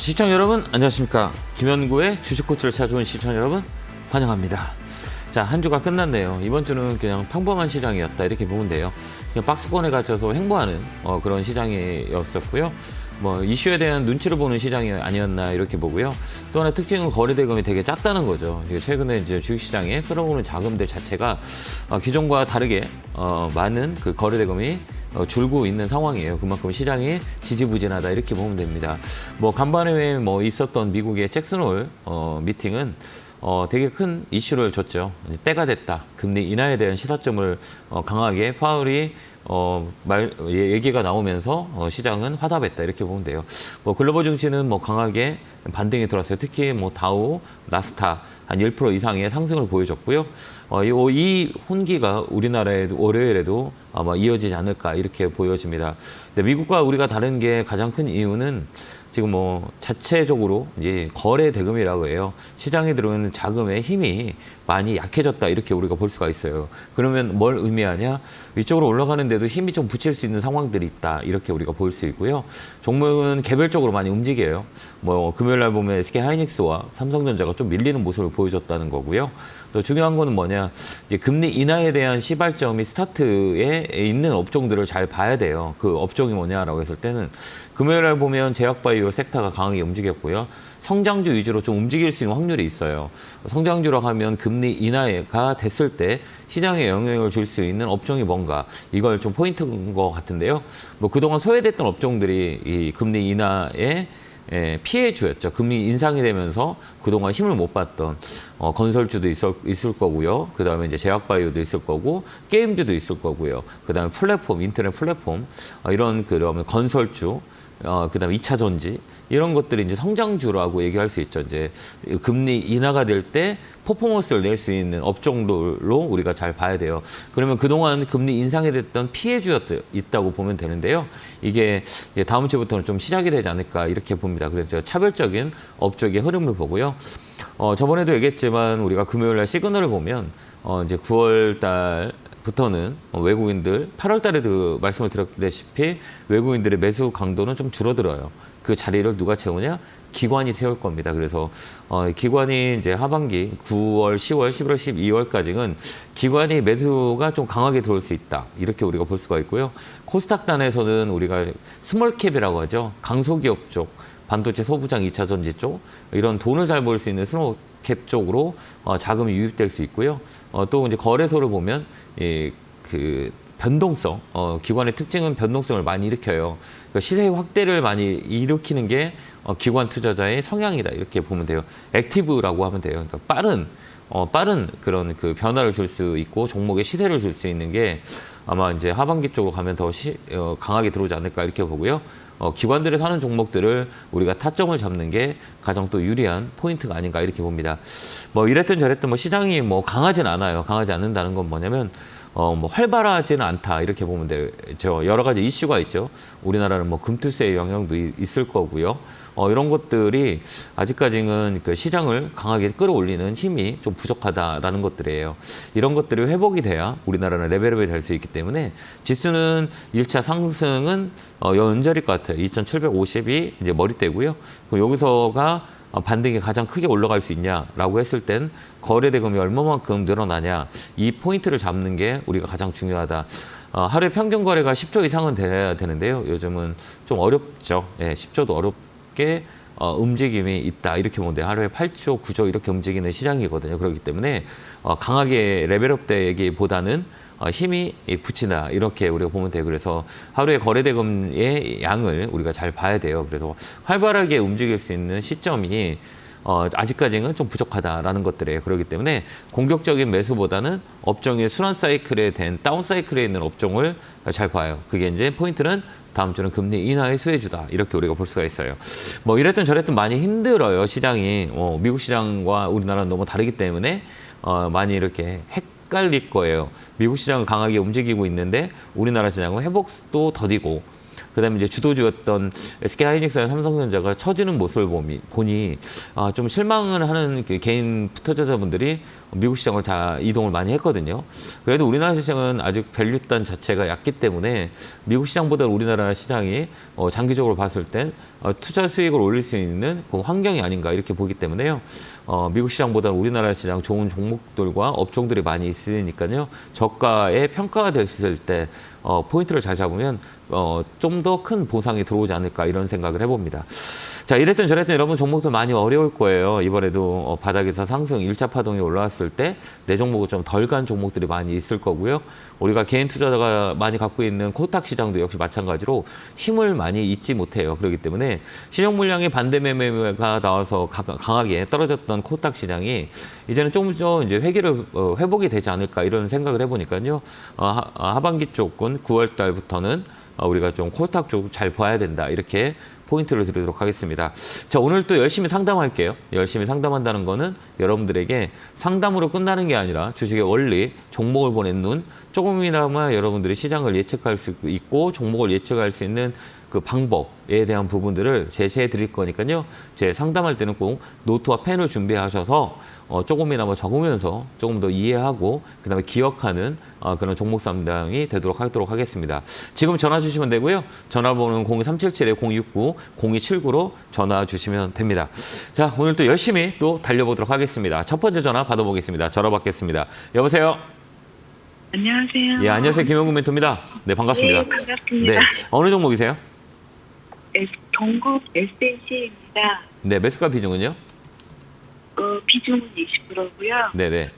시청자 여러분 안녕하십니까. 김현구의 주식코치를 찾아온 시청자 여러분 환영합니다. 자, 한 주가 끝났네요. 이번 주는 그냥 평범한 시장이었다 이렇게 보면 돼요. 그냥 박스권에 갇혀서 횡보하는 그런 시장이었었고요. 뭐 이슈에 대한 눈치를 보는 시장이 아니었나 이렇게 보고요. 또 하나 특징은 거래대금이 되게 작다는 거죠. 최근에 이제 주식시장에 끌어오는 자금들 자체가 기존과 다르게 많은 그 거래대금이 줄고 있는 상황이에요. 그만큼 시장이 지지부진하다 이렇게 보면 됩니다. 뭐 간밤에 뭐 있었던 미국의 잭슨홀 미팅은 되게 큰 이슈를 줬죠. 이제 때가 됐다. 금리 인하에 대한 시사점을 강하게 파월이 얘기가 나오면서 시장은 화답했다 이렇게 보면 돼요. 뭐 글로벌 증시는 뭐 강하게 반등이 들어왔어요. 특히 뭐 다우, 나스닥 한 1% 이상의 상승을 보여줬고요. 이 혼기가 우리나라에도 월요일에도 아마 이어지지 않을까 이렇게 보여집니다. 근데 미국과 우리가 다른 게 가장 큰 이유는 지금 뭐 자체적으로 이제 거래 대금이라고 해요. 시장에 들어오는 자금의 힘이 많이 약해졌다 이렇게 우리가 볼 수가 있어요. 그러면 뭘 의미하냐? 위쪽으로 올라가는데도 힘이 좀 붙일 수 있는 상황들이 있다 이렇게 우리가 볼 수 있고요. 종목은 개별적으로 많이 움직여요. 뭐 금요일 날 보면 SK 하이닉스와 삼성전자가 좀 밀리는 모습을 보여줬다는 거고요. 또 중요한 거는 뭐냐? 이제 금리 인하에 대한 시발점이 스타트에 있는 업종들을 잘 봐야 돼요. 그 업종이 뭐냐라고 했을 때는 금요일 날 보면 제약바이오 섹터가 강하게 움직였고요. 성장주 위주로 좀 움직일 수 있는 확률이 있어요. 성장주라고 하면 금리 인하가 됐을 때 시장에 영향을 줄 수 있는 업종이 뭔가 이걸 좀 포인트인 것 같은데요. 뭐 그동안 소외됐던 업종들이 이 금리 인하에 피해주였죠. 금리 인상이 되면서 그동안 힘을 못 봤던 건설주도 있을 거고요. 그 다음에 이제 제약바이오도 있을 거고 게임주도 있을 거고요. 그 다음에 플랫폼, 인터넷 플랫폼 이런 그러면 건설주, 그 다음에 2차 전지 이런 것들이 이제 성장주라고 얘기할 수 있죠. 이제 금리 인하가 될 때 퍼포먼스를 낼 수 있는 업종들로 우리가 잘 봐야 돼요. 그러면 그동안 금리 인상이 됐던 피해주였다고 보면 되는데요. 이게 이제 다음 주부터는 좀 시작이 되지 않을까 이렇게 봅니다. 그래서 차별적인 업적의 흐름을 보고요. 저번에도 얘기했지만 우리가 금요일 날 시그널을 보면 이제 9월 달부터는 외국인들 8월 달에도 말씀을 드렸다시피 외국인들의 매수 강도는 좀 줄어들어요. 그 자리를 누가 채우냐? 기관이 채울 겁니다. 그래서 기관이 이제 하반기 9월, 10월, 11월, 12월까지는 기관이 매수가 좀 강하게 들어올 수 있다. 이렇게 우리가 볼 수가 있고요. 코스닥 단에서는 우리가 스몰캡이라고 하죠. 강소기업 쪽, 반도체 소부장 2차 전지 쪽 이런 돈을 잘 벌 수 있는 스몰캡 쪽으로 자금이 유입될 수 있고요. 또 이제 거래소를 보면 그 변동성, 기관의 특징은 변동성을 많이 일으켜요. 그러니까 시세 확대를 많이 일으키는 게 기관 투자자의 성향이다 이렇게 보면 돼요. 액티브라고 하면 돼요. 그러니까 빠른 그런 그 변화를 줄 수 있고 종목의 시세를 줄 수 있는 게 아마 이제 하반기 쪽으로 가면 더 강하게 들어오지 않을까 이렇게 보고요. 기관들이 사는 종목들을 우리가 타점을 잡는 게 가장 또 유리한 포인트가 아닌가 이렇게 봅니다. 뭐 이랬든 저랬든 뭐 시장이 뭐 강하진 않아요. 강하지 않는다는 건 뭐냐면 뭐 활발하지는 않다 이렇게 보면 되죠. 여러 가지 이슈가 있죠. 우리나라는 뭐 금투세의 영향도 있을 거고요. 이런 것들이 아직까지는 그 시장을 강하게 끌어올리는 힘이 좀 부족하다라는 것들이에요. 이런 것들이 회복이 돼야 우리나라는 레벨업이 될 수 있기 때문에 지수는 1차 상승은 연절일 것 같아요. 2,750이 이제 머리대고요. 그럼 여기서가 반등이 가장 크게 올라갈 수 있냐라고 했을 땐 거래대금이 얼마만큼 늘어나냐 이 포인트를 잡는 게 우리가 가장 중요하다. 하루에 평균 거래가 10조 이상은 돼야 되는데요. 요즘은 좀 어렵죠. 10조도 어렵게 움직임이 있다 이렇게 보는데 하루에 8조, 9조 이렇게 움직이는 시장이거든요. 그렇기 때문에 강하게 레벨업 되기보다는 힘이 붙이나 이렇게 우리가 보면 돼요. 그래서 하루에 거래대금의 양을 우리가 잘 봐야 돼요. 그래서 활발하게 움직일 수 있는 시점이 아직까지는 좀 부족하다라는 것들이에요. 그렇기 때문에 공격적인 매수보다는 업종의 순환 사이클에 된 다운 사이클에 있는 업종을 잘 봐요. 그게 이제 포인트는 다음 주는 금리 인하의 수혜주다. 이렇게 우리가 볼 수가 있어요. 뭐 이랬든 저랬든 많이 힘들어요. 시장이. 미국 시장과 우리나라는 너무 다르기 때문에 많이 이렇게 헷갈릴 거예요. 미국 시장은 강하게 움직이고 있는데 우리나라 시장은 회복도 더디고 그다음에 이제 주도주였던 SK 하이닉스와 삼성전자가 처지는 모습을 보니 좀 실망을 하는 개인 투자자분들이 미국 시장을 다 이동을 많이 했거든요. 그래도 우리나라 시장은 아직 밸류단 자체가 얕기 때문에 미국 시장보다 우리나라 시장이 장기적으로 봤을 땐 투자 수익을 올릴 수 있는 그 환경이 아닌가 이렇게 보기 때문에요. 미국 시장보다 우리나라 시장 좋은 종목들과 업종들이 많이 있으니까요. 저가의 평가가 됐을 때 포인트를 잘 잡으면 좀 더 큰 보상이 들어오지 않을까 이런 생각을 해봅니다. 자, 이랬든 저랬든 여러분 종목도 많이 어려울 거예요. 이번에도 바닥에서 상승 1차 파동이 올라왔을 때 내 종목은 좀 덜 간 종목들이 많이 있을 거고요. 우리가 개인 투자자가 많이 갖고 있는 코스닥 시장도 역시 마찬가지로 힘을 많이 잊지 못해요. 그렇기 때문에 신용 물량의 반대 매매가 나와서 강하게 떨어졌던 코스닥 시장이 이제는 조금 더 이제 회복이 되지 않을까 이런 생각을 해보니까요. 하반기 쪽은 9월 달부터는 우리가 좀 코스닥 쪽 잘 봐야 된다 이렇게 포인트를 드리도록 하겠습니다. 자, 오늘 또 열심히 상담할게요. 열심히 상담한다는 거는 여러분들에게 상담으로 끝나는 게 아니라 주식의 원리, 종목을 보낸 눈, 조금이나마 여러분들이 시장을 예측할 수 있고 종목을 예측할 수 있는 그 방법에 대한 부분들을 제시해 드릴 거니까요. 제 상담할 때는 꼭 노트와 펜을 준비하셔서 조금이나마 적으면서 조금 더 이해하고 그다음에 기억하는 그런 종목 상담이 되도록 하도록 하겠습니다. 지금 전화 주시면 되고요. 전화번호는 0377-069-0279로 전화 주시면 됩니다. 자, 오늘 또 열심히 또 달려보도록 하겠습니다. 첫 번째 전화 받아보겠습니다. 전화 받겠습니다. 여보세요? 안녕하세요. 예, 안녕하세요. 김영구 멘토입니다. 네, 반갑습니다. 네, 반갑습니다. 네, 어느 종목이세요? 동국 SNC입니다. 네, 매수가 비중은요? 비중은 20%고요. 네네.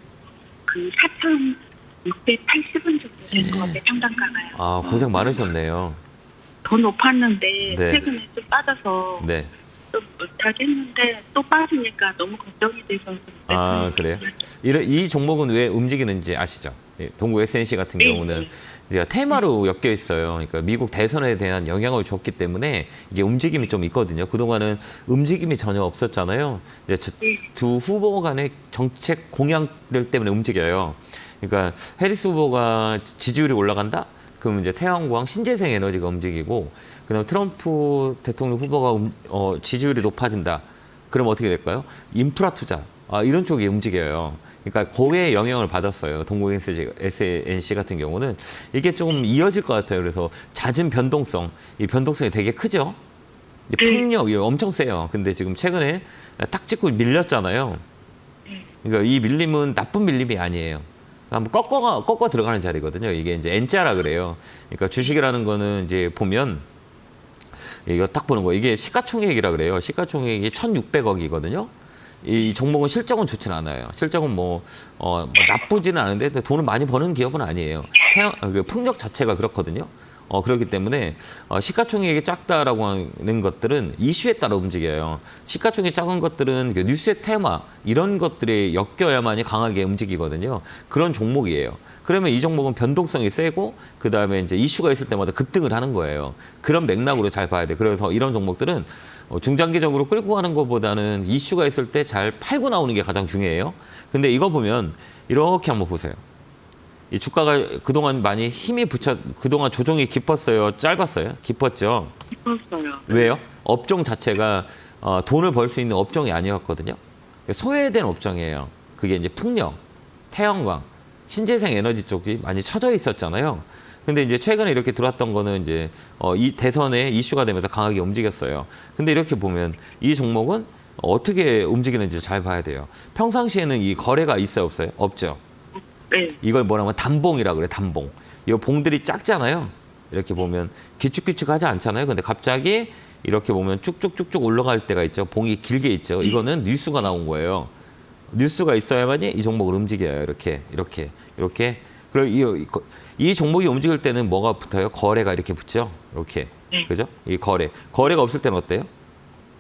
그 4,680원 정도 될 것 같아요. 평단가가요. 아, 고생 많으셨네요. 더 높았는데 네. 최근에 좀 빠져서 네. 좀 못하겠는데 또 빠지니까 너무 걱정이 돼서 아, 그래요? 이 종목은 왜 움직이는지 아시죠? 동구 SNC 같은 경우는 이제 테마로 엮여 있어요. 그러니까 미국 대선에 대한 영향을 줬기 때문에 이게 움직임이 좀 있거든요. 그동안은 움직임이 전혀 없었잖아요. 이제 두 후보 간의 정책 공약들 때문에 움직여요. 그러니까 해리스 후보가 지지율이 올라간다? 그럼 이제 태양광, 신재생 에너지가 움직이고, 그다음 트럼프 대통령 후보가 지지율이 높아진다. 그럼 어떻게 될까요? 인프라 투자, 이런 쪽이 움직여요. 그러니까 고의 영향을 받았어요. 동국 SNC 같은 경우는 이게 좀 이어질 것 같아요. 그래서 잦은 변동성, 이 변동성이 되게 크죠. 폭력이 엄청 세요. 근데 지금 최근에 딱 찍고 밀렸잖아요. 그러니까 이 밀림은 나쁜 밀림이 아니에요. 한번 꺾어 들어가는 자리거든요. 이게 이제 N자라 그래요. 그러니까 주식이라는 거는 이제 보면 이거 딱 보는 거. 이게 시가총액이라 그래요. 시가총액이 1,600억이거든요. 이 종목은 실적은 좋진 않아요. 실적은 뭐 나쁘지는 않은데 돈을 많이 버는 기업은 아니에요. 그 풍력 자체가 그렇거든요. 그렇기 때문에 시가총액이 작다라고 하는 것들은 이슈에 따라 움직여요. 시가총액이 작은 것들은 그 뉴스의 테마 이런 것들이 엮여야만이 강하게 움직이거든요. 그런 종목이에요. 그러면 이 종목은 변동성이 세고 그 다음에 이제 이슈가 있을 때마다 급등을 하는 거예요. 그런 맥락으로 잘 봐야 돼. 그래서 이런 종목들은 중장기적으로 끌고 가는 것보다는 이슈가 있을 때 잘 팔고 나오는 게 가장 중요해요. 근데 이거 보면 이렇게 한번 보세요. 이 주가가 그동안 많이 그동안 조정이 깊었어요? 짧았어요? 깊었죠? 깊었어요. 왜요? 업종 자체가 돈을 벌 수 있는 업종이 아니었거든요. 소외된 업종이에요. 그게 이제 풍력, 태양광, 신재생 에너지 쪽이 많이 쳐져 있었잖아요. 근데 이제 최근에 이렇게 들어왔던 거는 이제 이 대선에 이슈가 되면서 강하게 움직였어요. 근데 이렇게 보면 이 종목은 어떻게 움직이는지 잘 봐야 돼요. 평상시에는 이 거래가 있어요, 없어요? 없죠. 네. 이걸 뭐라면 단봉이라고 그래, 단봉. 이 봉들이 작잖아요. 이렇게 보면 기축기축하지 않잖아요. 근데 갑자기 이렇게 보면 쭉쭉쭉쭉 올라갈 때가 있죠. 봉이 길게 있죠. 이거는 뉴스가 나온 거예요. 뉴스가 있어야만이 이 종목을 움직여요. 이렇게. 그리고 이 종목이 움직일 때는 뭐가 붙어요? 거래가 이렇게 붙죠. 이렇게. 그죠? 이 거래가 없을 때는 어때요?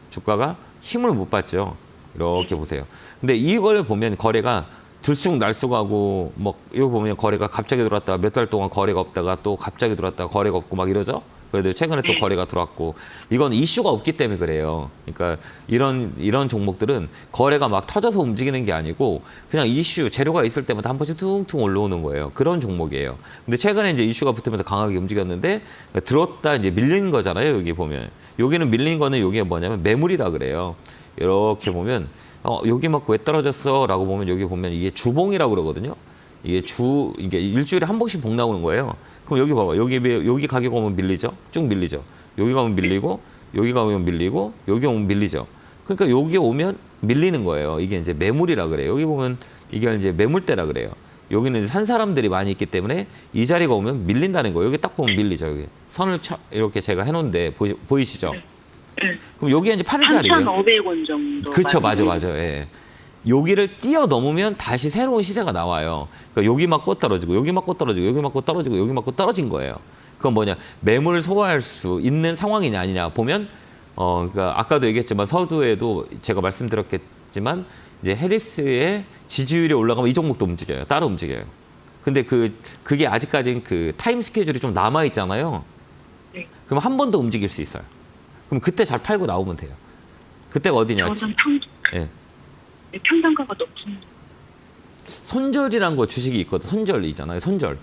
주가가 힘을 못 받죠. 이렇게 보세요. 근데 이걸 보면 거래가 들쑥날쑥하고 이거 보면 거래가 갑자기 들어왔다가 몇 달 동안 거래가 없다가 또 갑자기 들어왔다가 거래가 없고 막 이러죠. 그래도 최근에 또 거래가 들어왔고 이건 이슈가 없기 때문에 그래요. 그러니까 이런 종목들은 거래가 막 터져서 움직이는 게 아니고 그냥 이슈 재료가 있을 때마다 한 번씩 퉁퉁 올라오는 거예요. 그런 종목이에요. 근데 최근에 이제 이슈가 붙으면서 강하게 움직였는데 들었다 이제 밀린 거잖아요. 여기 보면 여기는 밀린 거는 여기가 뭐냐면 매물이라 그래요. 이렇게 보면 여기 막 왜 떨어졌어? 라고 보면 여기 보면 이게 주봉이라고 그러거든요. 이게 일주일에 한 번씩 봉 나오는 거예요. 그럼 여기 봐봐. 여기 가격 오면 밀리죠? 쭉 밀리죠? 여기 가면 밀리고 여기가 오면 밀리고 여기 오면 밀리죠. 그러니까 여기 오면 밀리는 거예요. 이게 이제 매물이라 그래요. 여기 보면 이게 이제 매물대라 그래요. 여기는 이제 산 사람들이 많이 있기 때문에 이 자리가 오면 밀린다는 거예요. 여기 딱 보면 밀리죠. 여기 선을 이렇게 제가 해놓은데 보이시죠? 네. 그럼 여기가 이제 파는 자리예요. 3,500원 정도. 그렇죠, 맞아. 예. 여기를 뛰어넘으면 다시 새로운 시세가 나와요. 그러니까 여기 맞고 떨어지고, 여기 맞고 떨어지고, 여기 맞고 떨어지고, 여기 맞고 떨어진 거예요. 그건 뭐냐? 매물을 소화할 수 있는 상황이냐 아니냐 보면, 그러니까 아까도 얘기했지만 서두에도 제가 말씀드렸겠지만 이제 해리스의 지지율이 올라가면 이 종목도 움직여요. 따로 움직여요. 근데 그게 아직까지는 그 타임 스케줄이 좀 남아 있잖아요. 네. 그럼 한 번 더 움직일 수 있어요. 그럼 그때 잘 팔고 나오면 돼요. 그때가 어디냐? 저는 예. 평단가가 높은 손절이란 거 주식이 있거든. 손절이잖아요. 손절.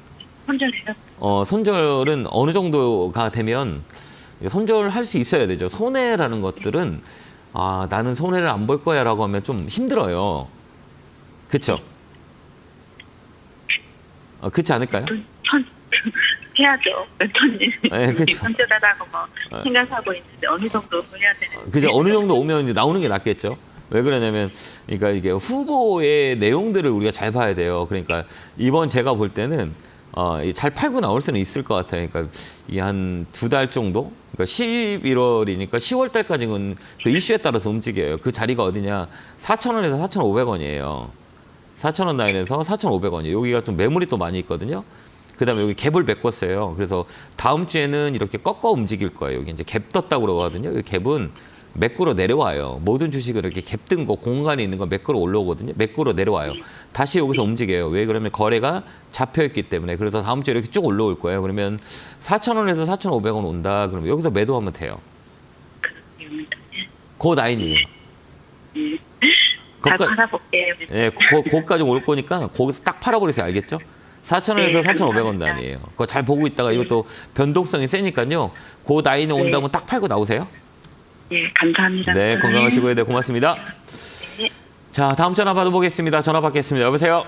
혼자세요. 손절은 어느 정도가 되면 손절할 수 있어야 되죠. 손해라는 것들은 나는 손해를 안 볼 거야라고 하면 좀 힘들어요. 그렇죠? 그렇지 않을까요? 해야죠. 멘토님. 네, 그쵸. 손절하라고 생각하고 있는데 어느 정도 해야 되는. 그죠? 어느 정도 오면 이제 나오는 게 낫겠죠. 왜 그러냐면, 그러니까 이게 후보의 내용들을 우리가 잘 봐야 돼요. 그러니까 이번 제가 볼 때는 잘 팔고 나올 수는 있을 것 같아요. 그러니까 이 한 2달 정도? 그러니까 11월이니까 10월 달까지는 그 이슈에 따라서 움직여요. 그 자리가 어디냐? 4,000원에서 4,500원이에요. 4,000원 라인에서 4,500원이에요. 여기가 좀 매물이 또 많이 있거든요. 그다음에 여기 갭을 메꿨어요. 그래서 다음 주에는 이렇게 꺾어 움직일 거예요. 여기 이제 갭 떴다고 그러거든요. 이 갭은 매꾸로 내려와요. 모든 주식을 이렇게 갭 뜬 거, 공간이 있는 거 매꾸로 올라오거든요. 매꾸로 내려와요. 다시 여기서 움직여요. 왜 그러면 거래가 잡혀있기 때문에. 그래서 다음 주에 이렇게 쭉 올라올 거예요. 그러면 4,000원에서 4,500원 온다. 그러면 여기서 매도하면 돼요. 그 라인이에요. 잘 팔아볼게요. 네, 거기까지 올 거니까 거기서 딱 팔아버리세요. 알겠죠? 4,000원에서 4,500원 단위예요. 그거 잘 보고 있다가 이것도 변동성이 세니까요. 그 라인에 온다면 딱 팔고 나오세요. 네, 감사합니다. 네, 건강하시고요. 네, 고맙습니다. 네. 자, 다음 전화 받아보겠습니다. 전화 받겠습니다. 여보세요?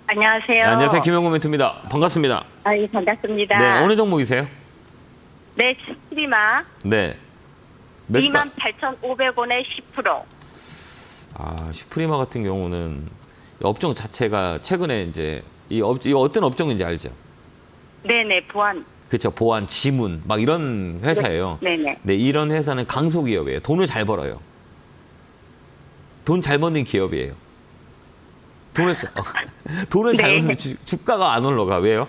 안녕하세요. 네, 안녕하세요. 김영구 멘트입니다. 반갑습니다. 예, 반갑습니다. 네, 어느 종목이세요? 네, 스트리마 네. 몇 시간? 28,500원에 10%. 슈프리마 같은 경우는 이 업종 자체가 최근에 이제 이 어떤 업종인지 알죠? 네네, 보안. 그렇죠. 보안, 지문 막 이런 회사예요. 네네. 네, 이런 회사는 강소기업이에요. 돈을 잘 벌어요. 돈 잘 버는 기업이에요. 돈을 잘 네. 버는데 주가가 안 올라가. 왜요?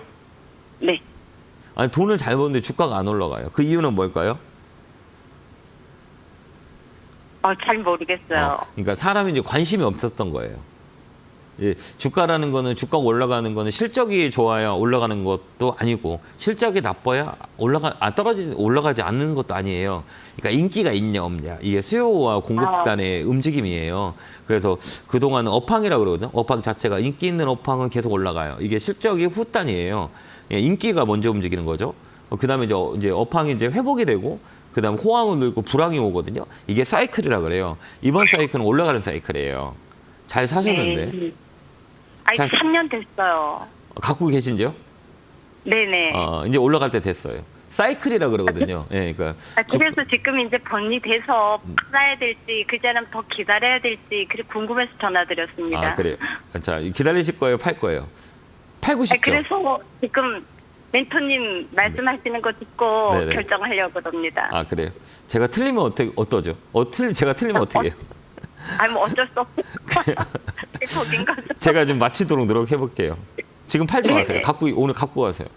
네. 아니, 돈을 잘 버는데 주가가 안 올라가요. 그 이유는 뭘까요? 잘 모르겠어요. 그러니까 사람이 이제 관심이 없었던 거예요. 예, 주가라는 거는 주가가 올라가는 거는 실적이 좋아야 올라가는 것도 아니고 실적이 나빠야 올라가지 않는 것도 아니에요. 그러니까 인기가 있냐 없냐 이게 수요와 공급 간의 움직임이에요. 그래서 그동안 업황이라고 그러거든요. 업황 자체가 인기 있는 업황은 계속 올라가요. 이게 실적이 후단이에요. 예, 인기가 먼저 움직이는 거죠. 그다음에 이제 업황이 이제 회복이 되고 그다음 호황은 늘고 불황이 오거든요. 이게 사이클이라 그래요. 이번 사이클은 올라가는 사이클이에요. 잘 사셨는데. 네. 아니, 3년 됐어요. 갖고 계신지요? 네네. 이제 올라갈 때 됐어요. 사이클이라 그러거든요. 예, 그러니까 그래서 지금 이제 번리돼서 팔아야 될지, 그자는 더 기다려야 될지, 그래 궁금해서 전화드렸습니다. 그래요. 자, 기다리실 거예요, 팔 거예요? 팔고 싶죠? 그래서 지금 멘토님 말씀하시는 거 듣고 네네. 결정하려고 합니다. 그래요. 제가 틀리면 어떠죠? 제가 틀리면 어떻게 해요? 뭐 어쩔 수 없어. 거긴 거죠. 제가 좀 마치도록 노력해볼게요. 지금 팔지 네네. 마세요. 오늘 갖고 가세요.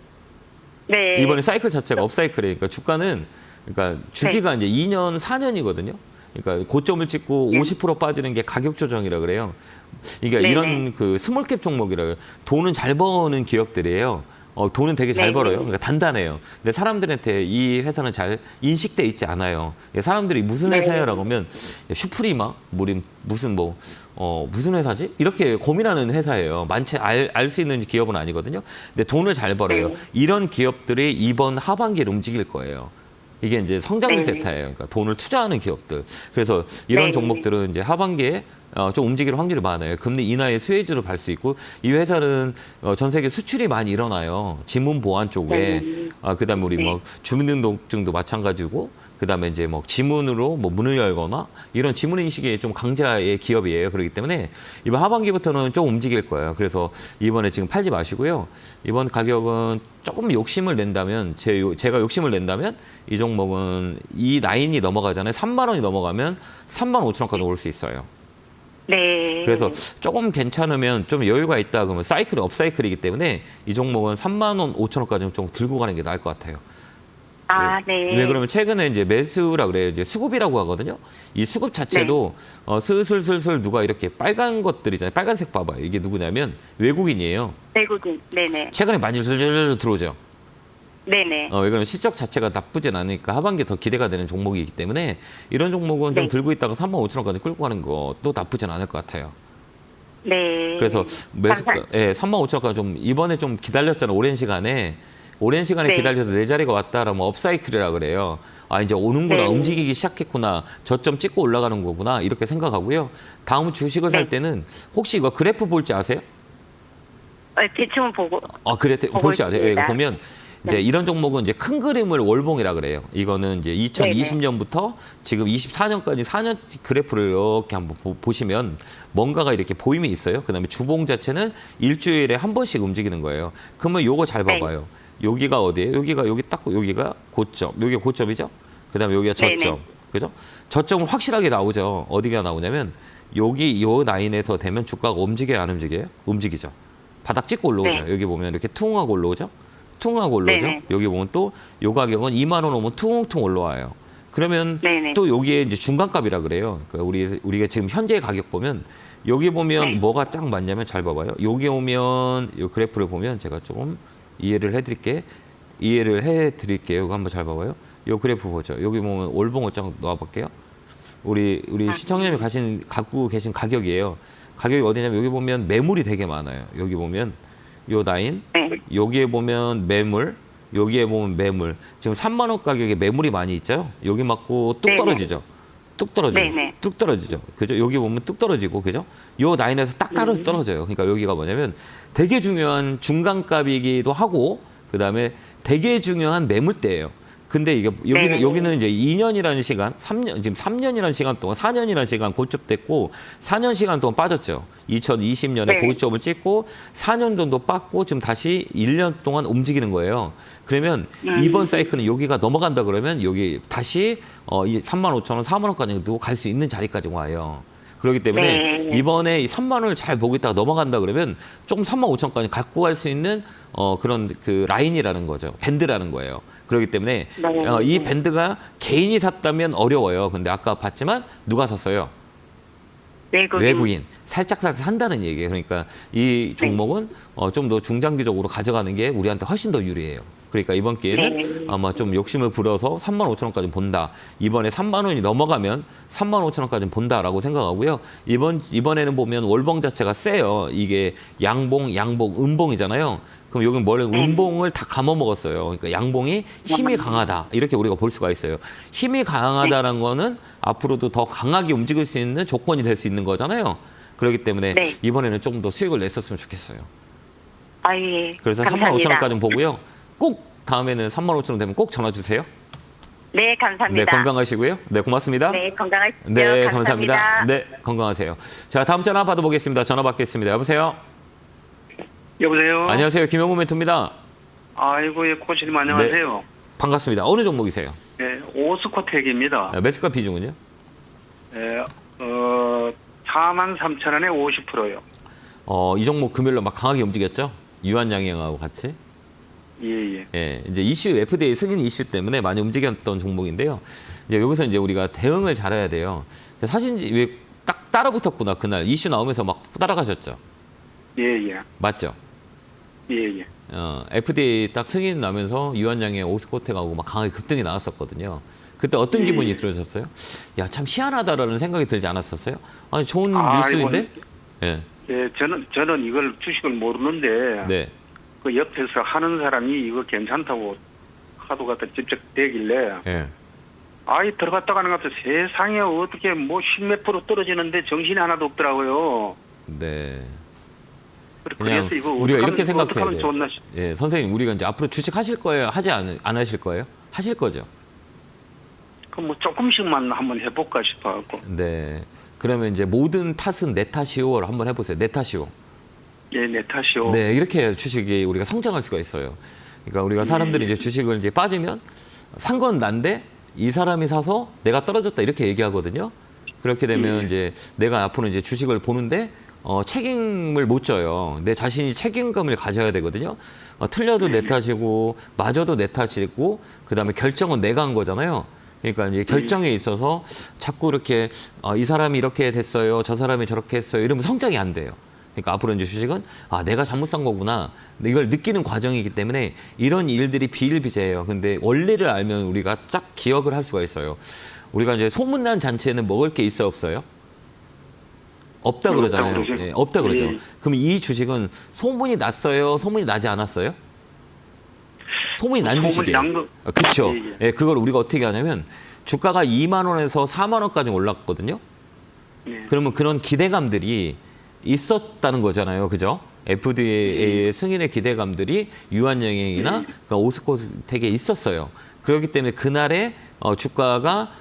네. 이번에 사이클 자체가 업사이클이니까 주가는 그러니까 주기가 이제 2년, 4년이거든요. 그러니까 고점을 찍고 50% 빠지는 게 가격 조정이라 그래요. 그러니까 네네. 이런 그 스몰캡 종목이라 그래요. 돈은 잘 버는 기업들이에요. 돈은 되게 잘 네네. 벌어요. 그러니까 단단해요. 근데 사람들한테 이 회사는 잘 인식돼 있지 않아요. 사람들이 무슨 회사야라고 하면 슈프리마, 무슨 무슨 회사지? 이렇게 고민하는 회사예요. 많지 알 수 있는 기업은 아니거든요. 근데 돈을 잘 벌어요. 이런 기업들이 이번 하반기를 움직일 거예요. 이게 이제 성장 세타예요. 그러니까 돈을 투자하는 기업들. 그래서 이런 종목들은 이제 하반기에 좀 움직일 확률이 많아요. 금리 인하의 수혜주를 발 수 있고 이 회사는 전 세계 수출이 많이 일어나요. 지문 보안 쪽에. 그다음에 우리 주민등록증도 마찬가지고 그다음에 이제 뭐 지문으로 뭐 문을 열거나 이런 지문 인식이 좀 강자의 기업이에요. 그렇기 때문에 이번 하반기부터는 좀 움직일 거예요. 그래서 이번에 지금 팔지 마시고요. 이번 가격은 조금 욕심을 낸다면 제가 욕심을 낸다면 이 종목은 이 라인이 넘어가잖아요. 3만 원이 넘어가면 3만 5천 원까지 올 수 있어요. 네. 그래서 조금 괜찮으면 좀 여유가 있다 그러면 사이클이 업사이클이기 때문에 이 종목은 3만 원 5천 원까지는 좀 들고 가는 게 나을 것 같아요. 아, 네. 왜 그러면 최근에 이제 매수라 그래요. 이제 수급이라고 하거든요. 이 수급 자체도 슬슬 누가 이렇게 빨간 것들이잖아요. 빨간색 봐봐요. 이게 누구냐면 외국인이에요. 외국인. 네네. 최근에 많이 슬슬 들어오죠. 네네. 왜 그러면 실적 자체가 나쁘진 않으니까 하반기에 더 기대가 되는 종목이기 때문에 이런 종목은 좀 네. 들고 있다가 3만 5천 원까지 끌고 가는 것도 나쁘진 않을 것 같아요. 네. 그래서 매수, 감사- 3만 5천 원까지 좀 이번에 좀 기다렸잖아. 오랜 시간에 네. 기다려서 내 자리가 왔다라면 업사이클이라 그래요. 아 이제 오는구나, 네. 움직이기 시작했구나, 저점 찍고 올라가는 거구나 이렇게 생각하고요. 다음 주식을 살 네. 때는 혹시 이거 그래프 볼지 아세요? 대충 보고. 그래프 보고 볼지 아세요? 있습니다. 이거 보면 이제 네. 이런 종목은 이제 큰 그림을 월봉이라 그래요. 이거는 이제 2020년부터 지금 24년까지 4년 그래프를 이렇게 한번 보시면 뭔가가 이렇게 보임이 있어요. 그다음에 주봉 자체는 일주일에 한 번씩 움직이는 거예요. 그러면 요거 잘 네. 봐봐요. 여기가 어디예요? 여기가 여기 딱 여기가 고점. 여기가 고점이죠? 그다음에 여기가 저점. 네네. 그죠? 저점은 확실하게 나오죠. 어디가 나오냐면 여기 요 라인에서 되면 주가가 움직여요, 안 움직여요? 움직이죠. 바닥 찍고 올라오죠. 네. 여기 보면 이렇게 퉁하고 올라오죠. 퉁하고 올라오죠. 네네. 여기 보면 또 요 가격은 2만 원 오면 퉁퉁 올라와요. 그러면 네네. 또 여기에 이제 중간값이라 그래요. 그러니까 우리가 지금 현재 가격 보면 여기 보면 네. 뭐가 딱 맞냐면 잘 봐봐요. 여기 오면 이 그래프를 보면 제가 조금 이해를 해드릴게요. 이거 한번 잘 봐봐요. 이 그래프 보죠. 여기 보면 월봉을 쫙 놓아볼게요. 우리 시청자님이 갖고 계신 가격이에요. 가격이 어디냐면 여기 보면 매물이 되게 많아요. 여기 보면 요 라인, 네. 여기에 보면 매물, 여기에 보면 매물. 지금 3만 원 가격에 매물이 많이 있죠. 여기 맞고 뚝 네네. 떨어지죠. 뚝 떨어지죠. 네네. 뚝 떨어지죠. 그죠? 여기 보면 뚝 떨어지고, 그죠? 요 라인에서 딱 떨어져요. 그러니까 여기가 뭐냐면 되게 중요한 중간값이기도 하고, 그 다음에 되게 중요한 매물대예요. 근데 이게 네. 여기는 이제 2년이라는 시간, 3년 지금 3년이라는 시간 동안 4년이라는 시간 고점됐고 4년 시간 동안 빠졌죠. 2020년에 네. 고점을 찍고 4년 정도 빠고 지금 다시 1년 동안 움직이는 거예요. 그러면 이번 사이클은 여기가 넘어간다 그러면 여기 다시 이 3만 5천 원, 4만 원까지도 갈 수 있는 자리까지 와요. 그렇기 때문에 네. 이번에 이 3만 원을 잘 보고 있다가 넘어간다 그러면 조금 3만 5천까지 갖고 갈 수 있는 그런 그 라인이라는 거죠. 밴드라는 거예요. 그렇기 때문에 네. 이 밴드가 개인이 샀다면 어려워요. 근데 아까 봤지만 누가 샀어요? 외국인. 살짝 산다는 얘기예요. 그러니까 이 종목은 좀 더 중장기적으로 가져가는 게 우리한테 훨씬 더 유리해요. 그러니까 이번 기회는 네. 아마 좀 욕심을 부려서 3만 5천 원까지 본다. 이번에 3만 원이 넘어가면 3만 5천 원까지 본다라고 생각하고요. 이번에는 보면 월봉 자체가 세요. 이게 양봉, 음봉이잖아요. 그럼 여기 음봉을 다 감아먹었어요. 그러니까 양봉이 힘이 강하다. 이렇게 우리가 볼 수가 있어요. 힘이 강하다는 거는 앞으로도 더 강하게 움직일 수 있는 조건이 될 수 있는 거잖아요. 그렇기 때문에 네. 이번에는 좀 더 수익을 냈었으면 좋겠어요. 아, 예. 그래서 3만 감사합니다. 5천 원까지 보고요. 꼭 다음에는 3만 5천 원 되면 꼭 전화 주세요. 네, 네, 감사합니다. 건강하시고요. 네, 고맙습니다. 네, 건강하십시오. 네, 감사합니다. 감사합니다. 네, 건강하세요. 자, 다음 전화 받아보겠습니다. 전화 받겠습니다. 여보세요? 여보세요? 안녕하세요. 김영구 멘토입니다. 아이고, 예, 코치님 안녕하세요. 반갑습니다. 어느 종목이세요? 네, 오스코텍입니다. 매수가 비중은요? 예, 43,000원에 50%요. 이 종목 금요일로 막 강하게 움직였죠? 유한양행하고 같이. 예, 예. 예, 이제 FDA 승인 이슈 때문에 많이 움직였던 종목인데요. 이제 여기서 이제 우리가 대응을 잘해야 돼요. 사실 왜 딱 따라붙었구나. 그날 이슈 나오면서 막 따라가셨죠? 예, 예. 맞죠? 예, 예. FDA 딱 승인 나면서 유한양행 오스코텍하고 막 강하게 급등이 나왔었거든요. 그때 어떤 기분이 들으셨어요? 야, 참 희한하다라는 생각이 들지 않았었어요? 아니, 좋은 뉴스인데? 예. 예, 저는 이걸 주식을 모르는데, 네. 그 옆에서 하는 사람이 이거 괜찮다고 하도 갖다 직접 대길래, 예. 아이, 들어갔다 가는 것 같아. 세상에 어떻게 뭐 10몇 프로 떨어지는데 정신이 하나도 없더라고요. 네. 그래서 이거 우리가 이렇게 어떡하면 생각해야 돼요. 좋나 예, 선생님, 우리가 이제 앞으로 주식 하실 거예요? 안 하실 거예요? 하실 거죠? 그 뭐 조금씩만 한번 해볼까 싶어갖고. 네. 그러면 이제 모든 탓은 내 탓이오를 한번 해보세요. 내 탓이오. 예, 내 탓이요. 네, 이렇게 해야 주식이 우리가 성장할 수가 있어요. 그러니까 우리가 사람들이 이제 주식을 이제 빠지면 산 건 난데 이 사람이 사서 내가 떨어졌다 이렇게 얘기하거든요. 그렇게 되면 이제 내가 앞으로 이제 주식을 보는데 책임을 못 져요. 내 자신이 책임감을 가져야 되거든요. 틀려도 내 탓이고 맞아도 내 탓이고 그다음에 결정은 내가 한 거잖아요. 그러니까 이제 결정에 있어서 자꾸 이렇게 이 사람이 이렇게 됐어요. 저 사람이 저렇게 했어요. 이러면 성장이 안 돼요. 그러니까 앞으로 이제 주식은 내가 잘못 산 거구나. 이걸 느끼는 과정이기 때문에 이런 일들이 비일비재해요. 근데 원리를 알면 우리가 딱 기억을 할 수가 있어요. 우리가 이제 소문난 잔치에는 먹을 게 있어요, 없어요? 없다 그러잖아요. 예, 없다 그러죠. 예. 그럼 이 주식은 소문이 났어요? 소문이 나지 않았어요? 소문이 난 소문이 주식이에요. 난 거. 그렇죠. 예, 예. 예, 그걸 우리가 어떻게 하냐면 주가가 2만 원에서 4만 원까지 올랐거든요. 예. 그러면 그런 기대감들이 있었다는 거잖아요. 그죠? FDA의 승인의 기대감들이 유한영행이나 그러니까 오스코텍에 있었어요. 그렇기 때문에 그날에 주가가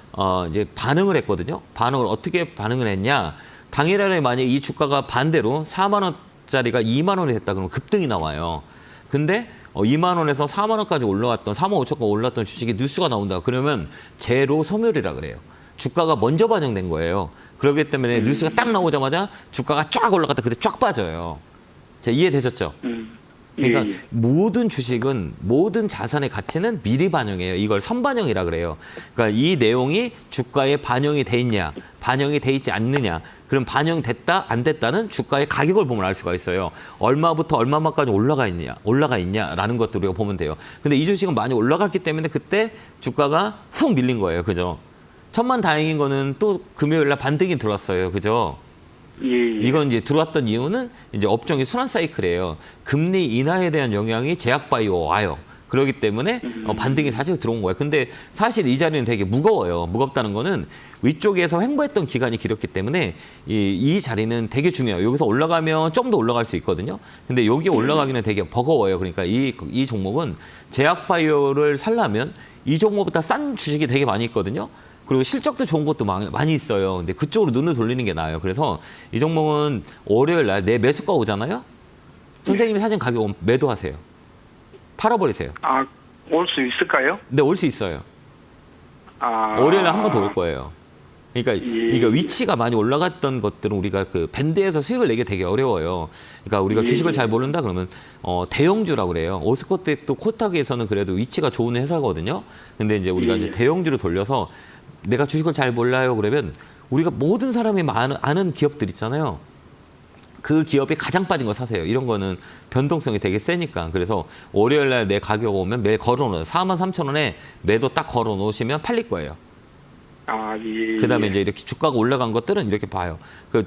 이제 반응을 했거든요. 반응을 어떻게 반응을 했냐? 당일날에 만약 이 주가가 반대로 4만 원짜리가 2만 원이 됐다 그러면 급등이 나와요. 근데 2만 원에서 4만 원까지 올라왔던 4만 5천까지 올랐던 주식이 뉴스가 나온다. 그러면 제로 소멸이라 그래요. 주가가 먼저 반영된 거예요. 그렇기 때문에 뉴스가 딱 나오자마자 주가가 쫙 올라갔다 그때 쫙 빠져요. 자, 이해되셨죠? 그러니까 예. 모든 주식은 모든 자산의 가치는 미리 반영해요. 이걸 선반영이라 그래요. 그러니까 이 내용이 주가에 반영이 돼 있냐, 반영이 돼 있지 않느냐. 그럼 반영됐다, 안 됐다는 주가의 가격을 보면 알 수가 있어요. 얼마부터 얼마만까지 올라가 있냐라는 것들 우리가 보면 돼요. 근데 이 주식은 많이 올라갔기 때문에 그때 주가가 훅 밀린 거예요. 그죠? 천만다행인 거는 또 금요일 날 반등이 들어왔어요. 그죠? 예. 예. 이건 이제 들어왔던 이유는 이제 업종이 순환 사이클이에요. 금리 인하에 대한 영향이 제약바이오 와요. 그렇기 때문에 반등이 사실 들어온 거예요. 근데 사실 이 자리는 되게 무거워요. 무겁다는 거는 위쪽에서 횡보했던 기간이 길었기 때문에 이 자리는 되게 중요해요. 여기서 올라가면 좀 더 올라갈 수 있거든요. 근데 여기 올라가기는 되게 버거워요. 그러니까 이 종목은 제약바이오를 살려면 이 종목보다 싼 주식이 되게 많이 있거든요. 그리고 실적도 좋은 것도 많이 있어요. 근데 그쪽으로 눈을 돌리는 게 나아요. 그래서 이 종목은 월요일 날 내 매수가 오잖아요. 선생님이 사진 가격 오면 매도하세요. 팔아버리세요. 올 수 있을까요? 네, 올 수 있어요. 월요일 날 한 번 더 올 거예요. 그러니까 이게 위치가 많이 올라갔던 것들은 우리가 그 밴드에서 수익을 내기 되게 어려워요. 그러니까 우리가 주식을 잘 모른다 그러면 대형주라고 그래요. 오스코텍도 코타기에서는 그래도 위치가 좋은 회사거든요. 근데 이제 우리가 이제 대형주로 돌려서 내가 주식을 잘 몰라요 그러면 우리가 모든 사람이 아는 기업들 있잖아요. 그 기업이 가장 빠진 거 사세요. 이런 거는 변동성이 되게 세니까. 그래서 월요일 날 내 가격 오면 매일 걸어놓어요. 43,000원에 매도 딱 걸어놓으시면 팔릴 거예요. 예. 그다음에 이제 이렇게 주가가 올라간 것들은 이렇게 봐요.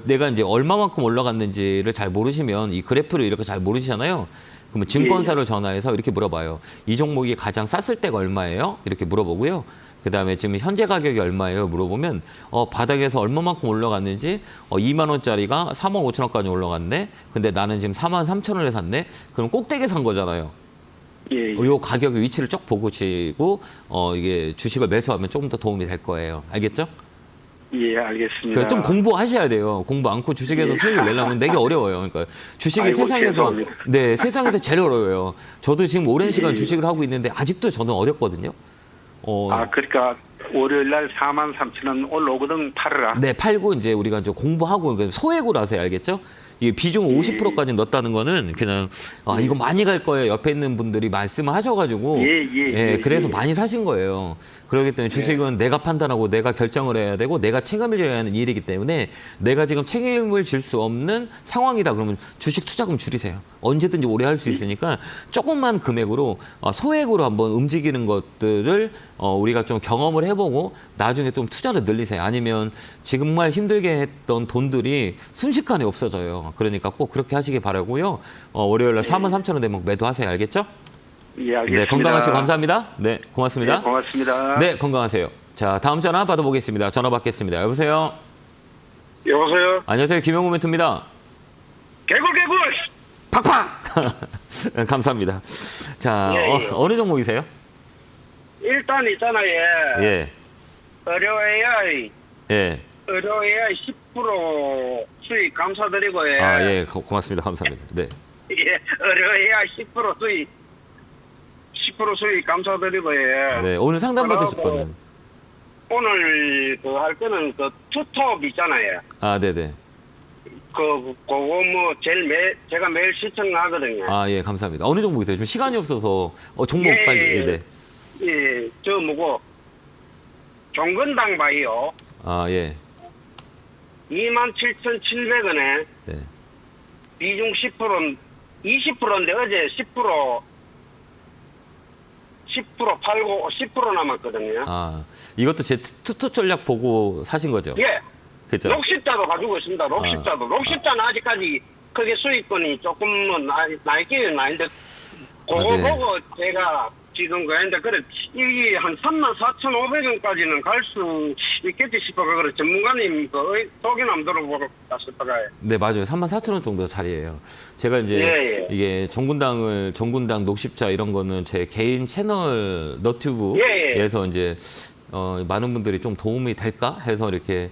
내가 이제 얼마만큼 올라갔는지를 잘 모르시면 이 그래프를 이렇게 잘 모르시잖아요. 그러면 증권사를 전화해서 이렇게 물어봐요. 이 종목이 가장 쌌을 때가 얼마예요? 이렇게 물어보고요. 그다음에 지금 현재 가격이 얼마예요? 물어보면 바닥에서 얼마만큼 올라갔는지 2만 원짜리가 4만 5천 원까지 올라갔네. 근데 나는 지금 4만 3천 원에 샀네. 그럼 꼭대기에 산 거잖아요. 예. 요 가격의 위치를 쭉 보시고 이게 주식을 매수하면 조금 더 도움이 될 거예요. 알겠죠? 예, 알겠습니다. 그러니까 좀 공부하셔야 돼요. 공부 않고 주식에서 수익을 내려면 되게 어려워요. 그러니까 주식이 아이고, 세상에서 죄송합니다. 세상에서 제일 어려워요. 저도 지금 오랜 시간 주식을 하고 있는데 아직도 저는 어렵거든요. 그러니까 월요일 날 43,000원 올라오거든 팔으라. 네, 팔고 이제 우리가 이제 공부하고 소액으로 하세요. 알겠죠? 이 비중 50%까지 넣었다는 거는 그냥 이거 많이 갈 거예요. 옆에 있는 분들이 말씀을 하셔가지고 그래서 많이 사신 거예요. 그렇기 때문에 주식은 내가 판단하고 내가 결정을 해야 되고 내가 책임을 져야 하는 일이기 때문에 내가 지금 책임을 질 수 없는 상황이다. 그러면 주식 투자금 줄이세요. 언제든지 오래 할 수 있으니까 조금만 금액으로 소액으로 한번 움직이는 것들을 우리가 좀 경험을 해보고 나중에 좀 투자를 늘리세요. 아니면 정말 힘들게 했던 돈들이 순식간에 없어져요. 그러니까 꼭 그렇게 하시기 바라고요. 월요일 날 43,000원 되면 매도하세요. 알겠죠? 예, 알겠습니다. 네, 건강하시고 감사합니다. 네, 고맙습니다. 네, 고맙습니다. 네, 건강하세요. 자, 다음 전화 받아보겠습니다. 전화 받겠습니다. 여보세요? 여보세요? 안녕하세요. 김영우 멘토입니다. 개굴! 팍팍! 감사합니다. 자, 예. 어느 종목이세요? 일단 있잖아요. 예. 예. 의료 AI 10% 수익 감사드리고요. 아, 예. 고맙습니다. 감사합니다. 네. 예, 의료 AI 10% 수익 10% 수익 감사드리고요. 네. 오늘 상담 받으실 그러고 거는. 오늘 그 할 때는 그 투톱 있잖아요. 아, 네네. 그거 뭐 제가 매일 시청하거든요. 아, 예. 감사합니다. 어느 종목 있어요? 좀 시간이 없어서 종목 예, 빨리. 예. 네. 예, 저 뭐고 종근당 바이오 아, 예. 27,700원에 네. 비중 20%인데 어제 10% 팔고 10% 남았거든요. 아, 이것도 제 투톱 전략 보고 사신 거죠? 예. 그죠? 록십자도 가지고 있습니다. 록십자도. 록십자는 아직까지 크게 수익권이 조금은 나있기는 나인데 그거 네. 보고 제가 지금 그랬는데 그래 이게 한 34,500원까지는 갈 수 있겠지 싶어가 그래 전문가님 그 소개남 들어보러 갔었다가 네, 맞아요. 34,000원 정도 자리예요. 제가 이제 예. 이게 정군당 녹십자 이런 거는 제 개인 채널 너튜브에서 이제 많은 분들이 좀 도움이 될까 해서 이렇게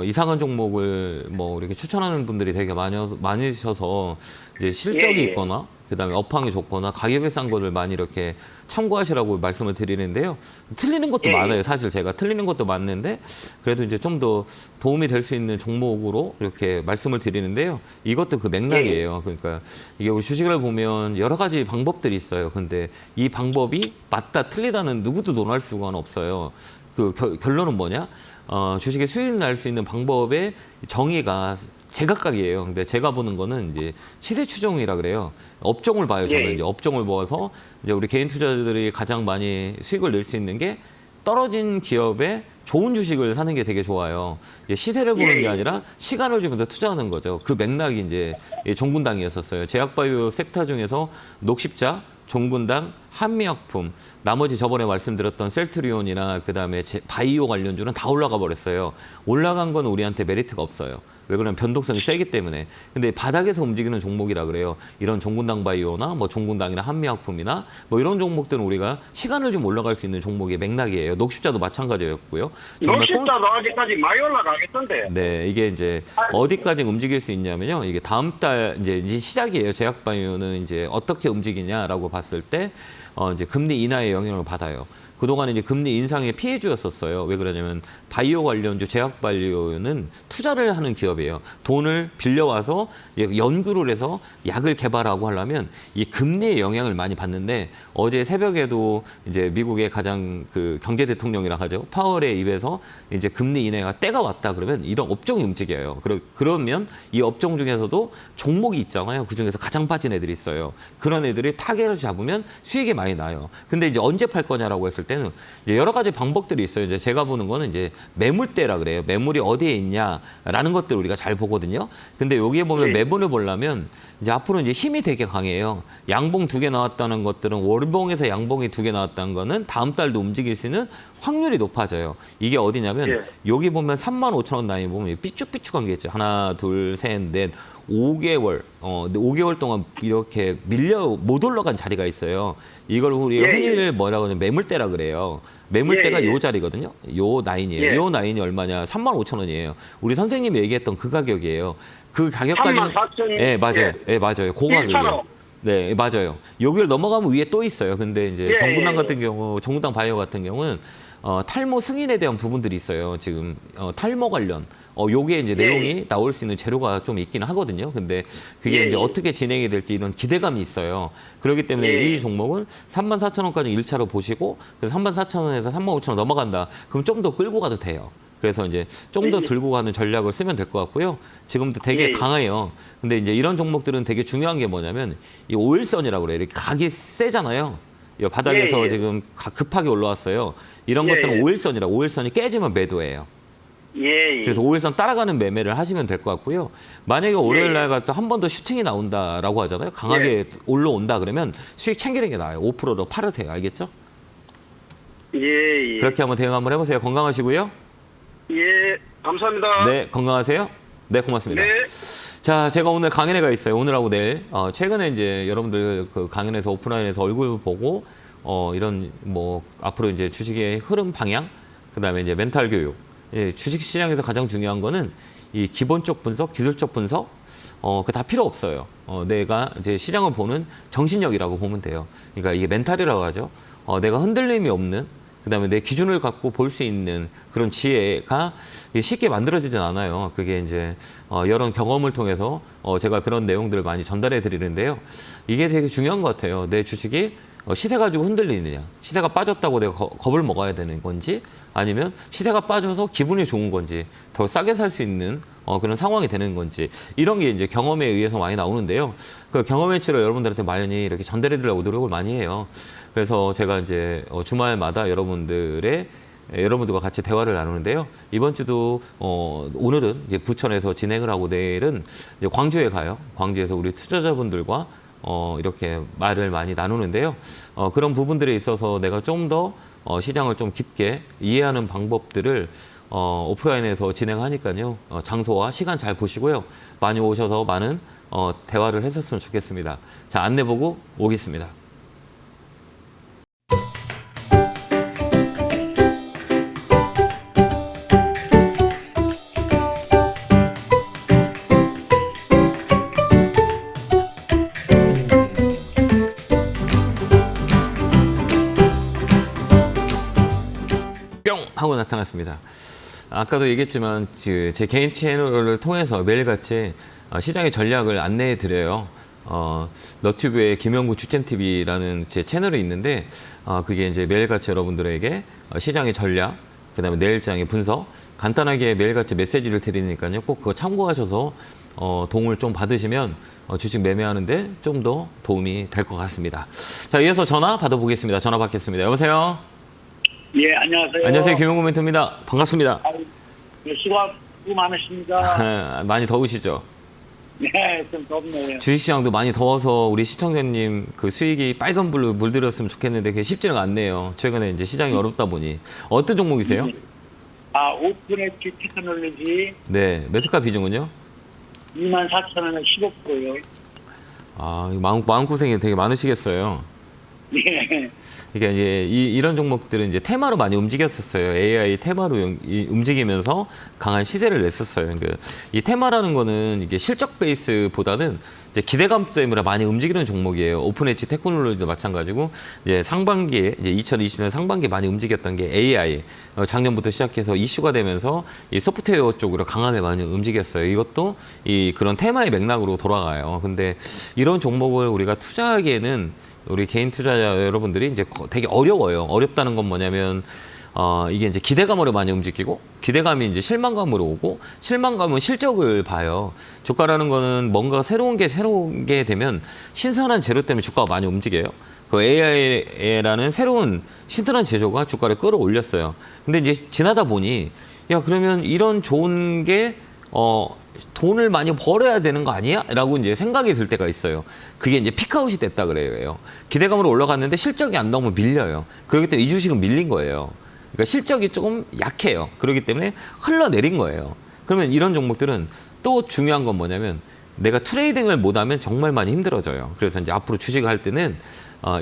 이상한 종목을 뭐 이렇게 추천하는 분들이 되게 많으셔서 이제 실적이 예. 있거나 그다음에 업황이 좋거나 가격이 싼 거를 많이 이렇게 참고하시라고 말씀을 드리는데요. 틀리는 것도 예. 많아요. 사실 제가 틀리는 것도 많는데 그래도 이제 좀 더 도움이 될 수 있는 종목으로 이렇게 말씀을 드리는데요. 이것도 그 맥락이에요. 그러니까 이게 우리 주식을 보면 여러 가지 방법들이 있어요. 근데 이 방법이 맞다 틀리다는 누구도 논할 수가 없어요. 그 결론은 뭐냐? 주식에 수익을 날 수 있는 방법의 정의가 제각각이에요. 근데 제가 보는 거는 이제 시세 추종이라 그래요. 업종을 봐요. 저는 예. 이제 업종을 보아서 이제 우리 개인 투자자들이 가장 많이 수익을 낼 수 있는 게 떨어진 기업의 좋은 주식을 사는 게 되게 좋아요. 이제 시세를 보는 게 아니라 시간을 주면서 투자하는 거죠. 그 맥락이 이제 종군당이었었어요. 제약바이오 섹터 중에서 녹십자, 종군당, 한미약품, 나머지 저번에 말씀드렸던 셀트리온이나 그다음에 바이오 관련주는 다 올라가 버렸어요. 올라간 건 우리한테 메리트가 없어요. 왜 그러면 변동성이 세기 때문에. 근데 바닥에서 움직이는 종목이라 그래요. 이런 종군당 바이오나 뭐 종군당이나 한미약품이나 뭐 이런 종목들은 우리가 시간을 좀 올라갈 수 있는 종목의 맥락이에요. 녹십자도 마찬가지였고요. 녹십자도 아직까지 많이 올라가겠던데. 네, 이게 이제 어디까지 움직일 수 있냐면요. 이게 다음 달 이제 시작이에요. 제약바이오는 이제 어떻게 움직이냐라고 봤을 때 이제 금리 인하의 영향을 받아요. 그동안 이제 금리 인상의 피해주였었어요. 왜 그러냐면 바이오 관련주 제약바이오는 투자를 하는 기업이에요. 돈을 빌려와서 연구를 해서 약을 개발하고 하려면 이 금리의 영향을 많이 받는데 어제 새벽에도 이제 미국의 가장 그 경제 대통령이라 하죠. 파월의 입에서 이제 금리 인하가 때가 왔다 그러면 이런 업종이 움직여요. 그러면 이 업종 중에서도 종목이 있잖아요. 그 중에서 가장 빠진 애들이 있어요. 그런 애들이 타겟을 잡으면 수익이 많이 나요. 근데 이제 언제 팔 거냐라고 했을 때는 이제 여러 가지 방법들이 있어요. 이제 제가 보는 거는 이제 매물대라 그래요. 매물이 어디에 있냐라는 것들 우리가 잘 보거든요. 근데 여기에 보면 매분을 보려면 이제 앞으로 이제 힘이 되게 강해요. 양봉 2개 나왔다는 것들은 월봉에서 양봉이 2개 나왔다는 거는 다음 달도 움직일 수 있는 확률이 높아져요. 이게 어디냐면 여기 보면 35,000원 라인 보면 삐쭉삐쭉한 게 있죠. 하나, 둘, 셋, 넷. 5개월, 5개월 동안 이렇게 밀려 못 올라간 자리가 있어요. 이걸 우리가 흔히를 뭐라고 하냐면 매물대라 그래요. 매물대가 요 자리거든요. 요 라인이에요. 요 라인이 얼마냐? 35,000원이에요. 우리 선생님이 얘기했던 그 가격이에요. 그 가격까지는 34,000원. 네, 맞아요. 네, 맞아요. 그 가격이에요. 네, 맞아요. 여기를 넘어가면 위에 또 있어요. 근데 이제 정군당 같은 경우, 정군당 바이오 같은 경우는 탈모 승인에 대한 부분들이 있어요. 지금 탈모 관련. 요게 이제 내용이 나올 수 있는 재료가 좀 있긴 하거든요. 근데 그게 이제 어떻게 진행이 될지 이런 기대감이 있어요. 그렇기 때문에 이 종목은 34,000원까지 1차로 보시고, 그래서 34,000원에서 35,000원 넘어간다. 그럼 좀 더 끌고 가도 돼요. 그래서 이제 좀 더 들고 가는 전략을 쓰면 될 것 같고요. 지금도 되게 강해요. 근데 이제 이런 종목들은 되게 중요한 게 뭐냐면 이 5일선이라고 그래요. 이렇게 각이 세잖아요. 이 바닥에서 지금 급하게 올라왔어요. 이런 것들은 5일선이라 5일선이 깨지면 매도예요. 그래서 5일선 따라가는 매매를 하시면 될 것 같고요. 만약에 월요일 날 가서 한 번 더 슈팅이 나온다라고 하잖아요. 강하게 올라온다 그러면 수익 챙기는 게 나아요. 5%로 팔으세요. 알겠죠? 그렇게 한번 대응 한번 해보세요. 건강하시고요. 감사합니다. 네, 건강하세요. 네, 고맙습니다. 자, 제가 오늘 강연회가 있어요. 오늘하고 내일. 최근에 이제 여러분들 그 강연에서 오프라인에서 얼굴 보고 이런 뭐 앞으로 이제 주식의 흐름 방향 그다음에 이제 멘탈 교육. 예, 주식 시장에서 가장 중요한 거는 이 기본적 분석, 기술적 분석, 그 다 필요 없어요. 내가 이제 시장을 보는 정신력이라고 보면 돼요. 그러니까 이게 멘탈이라고 하죠. 내가 흔들림이 없는, 그다음에 내 기준을 갖고 볼 수 있는 그런 지혜가 쉽게 만들어지진 않아요. 그게 이제 여러 경험을 통해서 제가 그런 내용들을 많이 전달해 드리는데요. 이게 되게 중요한 것 같아요. 내 주식이 시세 가지고 흔들리느냐, 시세가 빠졌다고 내가 겁을 먹어야 되는 건지, 아니면 시세가 빠져서 기분이 좋은 건지, 더 싸게 살 수 있는 그런 상황이 되는 건지, 이런 게 이제 경험에 의해서 많이 나오는데요. 그 경험의 치로 여러분들한테 많이 이렇게 전달해 드리려고 노력을 많이 해요. 그래서 제가 이제 주말마다 여러분들과 같이 대화를 나누는데요. 이번 주도 오늘은 이제 부천에서 진행을 하고 내일은 이제 광주에 가요. 광주에서 우리 투자자분들과 이렇게 말을 많이 나누는데요. 그런 부분들에 있어서 내가 좀 더 시장을 좀 깊게 이해하는 방법들을 오프라인에서 진행하니까요. 장소와 시간 잘 보시고요. 많이 오셔서 많은 대화를 했었으면 좋겠습니다. 자, 안내 보고 오겠습니다. 뿅! 하고 나타났습니다. 아까도 얘기했지만 제 개인 채널을 통해서 매일같이 시장의 전략을 안내해 드려요. 너튜브에 김영구 추천TV라는 제 채널이 있는데 그게 이제 매일같이 여러분들에게 시장의 전략, 그다음에 내일장의 분석, 간단하게 매일같이 메시지를 드리니까요. 꼭 그거 참고하셔서 도움을 좀 받으시면 주식 매매하는데 좀 더 도움이 될 것 같습니다. 자, 이어서 전화 받아보겠습니다. 전화 받겠습니다. 여보세요? 예, 안녕하세요. 안녕하세요. 김영구 멘토입니다. 반갑습니다. 수고 많으십니다. 많이 더우시죠? 네, 좀 덥네요. 주식시장도 많이 더워서 우리 시청자님 그 수익이 빨간불로 물들었으면 좋겠는데 그게 쉽지는 않네요. 최근에 이제 시장이 어렵다 보니. 어떤 종목이세요? 오픈 엣지 테크놀로지 네. 매수가 비중은요? 24,000원에 15%요. 마음고생이 되게 많으시겠어요. 예. 그러니까 이제 이런 종목들은 이제 테마로 많이 움직였었어요. AI 테마로 움직이면서 강한 시세를 냈었어요. 그러니까 이 테마라는 거는 이게 실적 베이스보다는 이제 기대감 때문에 많이 움직이는 종목이에요. 오픈 엣지 테크놀로지도 마찬가지고 이제 상반기에 이제 2020년 상반기에 많이 움직였던 게 AI 작년부터 시작해서 이슈가 되면서 이 소프트웨어 쪽으로 강하게 많이 움직였어요. 이것도 그런 테마의 맥락으로 돌아가요. 근데 이런 종목을 우리가 투자하기에는 우리 개인 투자자 여러분들이 이제 되게 어려워요. 어렵다는 건 뭐냐면, 이게 이제 기대감으로 많이 움직이고, 기대감이 이제 실망감으로 오고, 실망감은 실적을 봐요. 주가라는 거는 뭔가 새로운 게 되면 신선한 재료 때문에 주가가 많이 움직여요. 그 AI라는 새로운 신선한 제조가 주가를 끌어올렸어요. 근데 이제 지나다 보니, 야, 그러면 이런 좋은 게, 돈을 많이 벌어야 되는 거 아니야? 라고 이제 생각이 들 때가 있어요. 그게 이제 피크아웃이 됐다 그래요. 기대감으로 올라갔는데 실적이 안 나오면 밀려요. 그렇기 때문에 이 주식은 밀린 거예요. 그러니까 실적이 조금 약해요. 그렇기 때문에 흘러내린 거예요. 그러면 이런 종목들은 또 중요한 건 뭐냐면 내가 트레이딩을 못하면 정말 많이 힘들어져요. 그래서 이제 앞으로 주식을 할 때는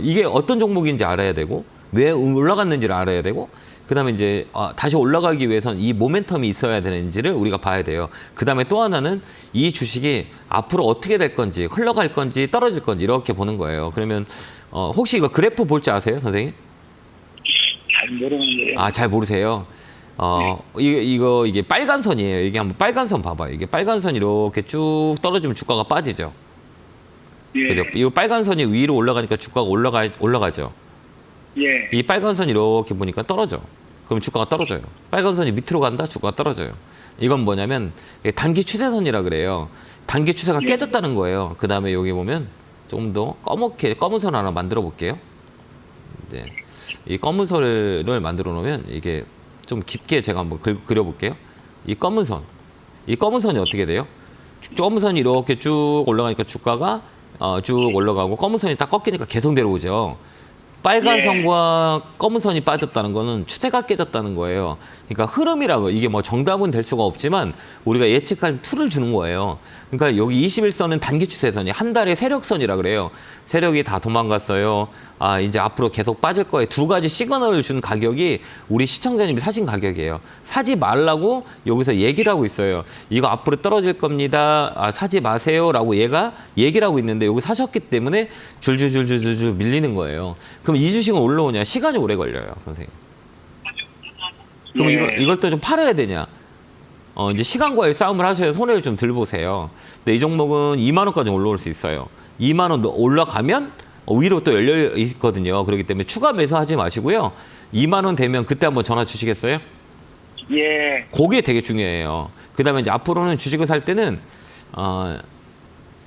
이게 어떤 종목인지 알아야 되고 왜 올라갔는지를 알아야 되고 그다음에 이제 다시 올라가기 위해선 이 모멘텀이 있어야 되는지를 우리가 봐야 돼요. 그다음에 또 하나는 이 주식이 앞으로 어떻게 될 건지 흘러갈 건지 떨어질 건지 이렇게 보는 거예요. 그러면 혹시 이거 그래프 볼 줄 아세요, 선생님? 잘 모르는데. 잘 모르세요. 이게 빨간 선이에요. 이게 한번 빨간 선 봐봐요. 이게 빨간 선 이렇게 쭉 떨어지면 주가가 빠지죠. 예. 그죠? 이 빨간 선이 위로 올라가니까 주가가 올라가죠. 예. 이 빨간 선 이렇게 보니까 떨어져. 그럼 주가가 떨어져요. 빨간 선이 밑으로 간다? 주가가 떨어져요. 이건 뭐냐면 단기 추세선이라 그래요. 단기 추세가 예. 깨졌다는 거예요. 그 다음에 여기 보면 좀 더 검은 선 하나 만들어 볼게요. 이제 이 검은 선을 만들어 놓으면 이게 좀 깊게 제가 한번 그려볼게요. 이 검은 선이 어떻게 돼요? 검은 선이 이렇게 쭉 올라가니까 주가가 쭉 올라가고 검은 선이 딱 꺾이니까 계속 내려오죠. 빨간 예. 선과 검은 선이 빠졌다는 거는 추세가 깨졌다는 거예요. 그러니까 흐름이라고 이게 뭐 정답은 될 수가 없지만 우리가 예측한 툴을 주는 거예요. 그러니까 여기 21선은 단기 추세선이 한 달의 세력선이라 그래요. 세력이 다 도망갔어요. 이제 앞으로 계속 빠질 거예요. 두 가지 시그널을 준 가격이 우리 시청자님이 사신 가격이에요. 사지 말라고 여기서 얘기를 하고 있어요. 이거 앞으로 떨어질 겁니다. 사지 마세요라고 얘가 얘기를 하고 있는데 여기 사셨기 때문에 줄줄줄줄줄 밀리는 거예요. 그럼 이 주식은 올라오냐? 시간이 오래 걸려요, 선생님. 그럼 예. 이걸 또 좀 팔아야 되냐? 이제 시간과의 싸움을 하셔야 손해를 좀 덜 보세요. 근데 이 종목은 2만 원까지 올라올 수 있어요. 2만 원 올라가면 위로 또 열려 있거든요. 그렇기 때문에 추가 매수하지 마시고요. 2만 원 되면 그때 한번 전화 주시겠어요? 예. 그게 되게 중요해요. 그다음에 이제 앞으로는 주식을 살 때는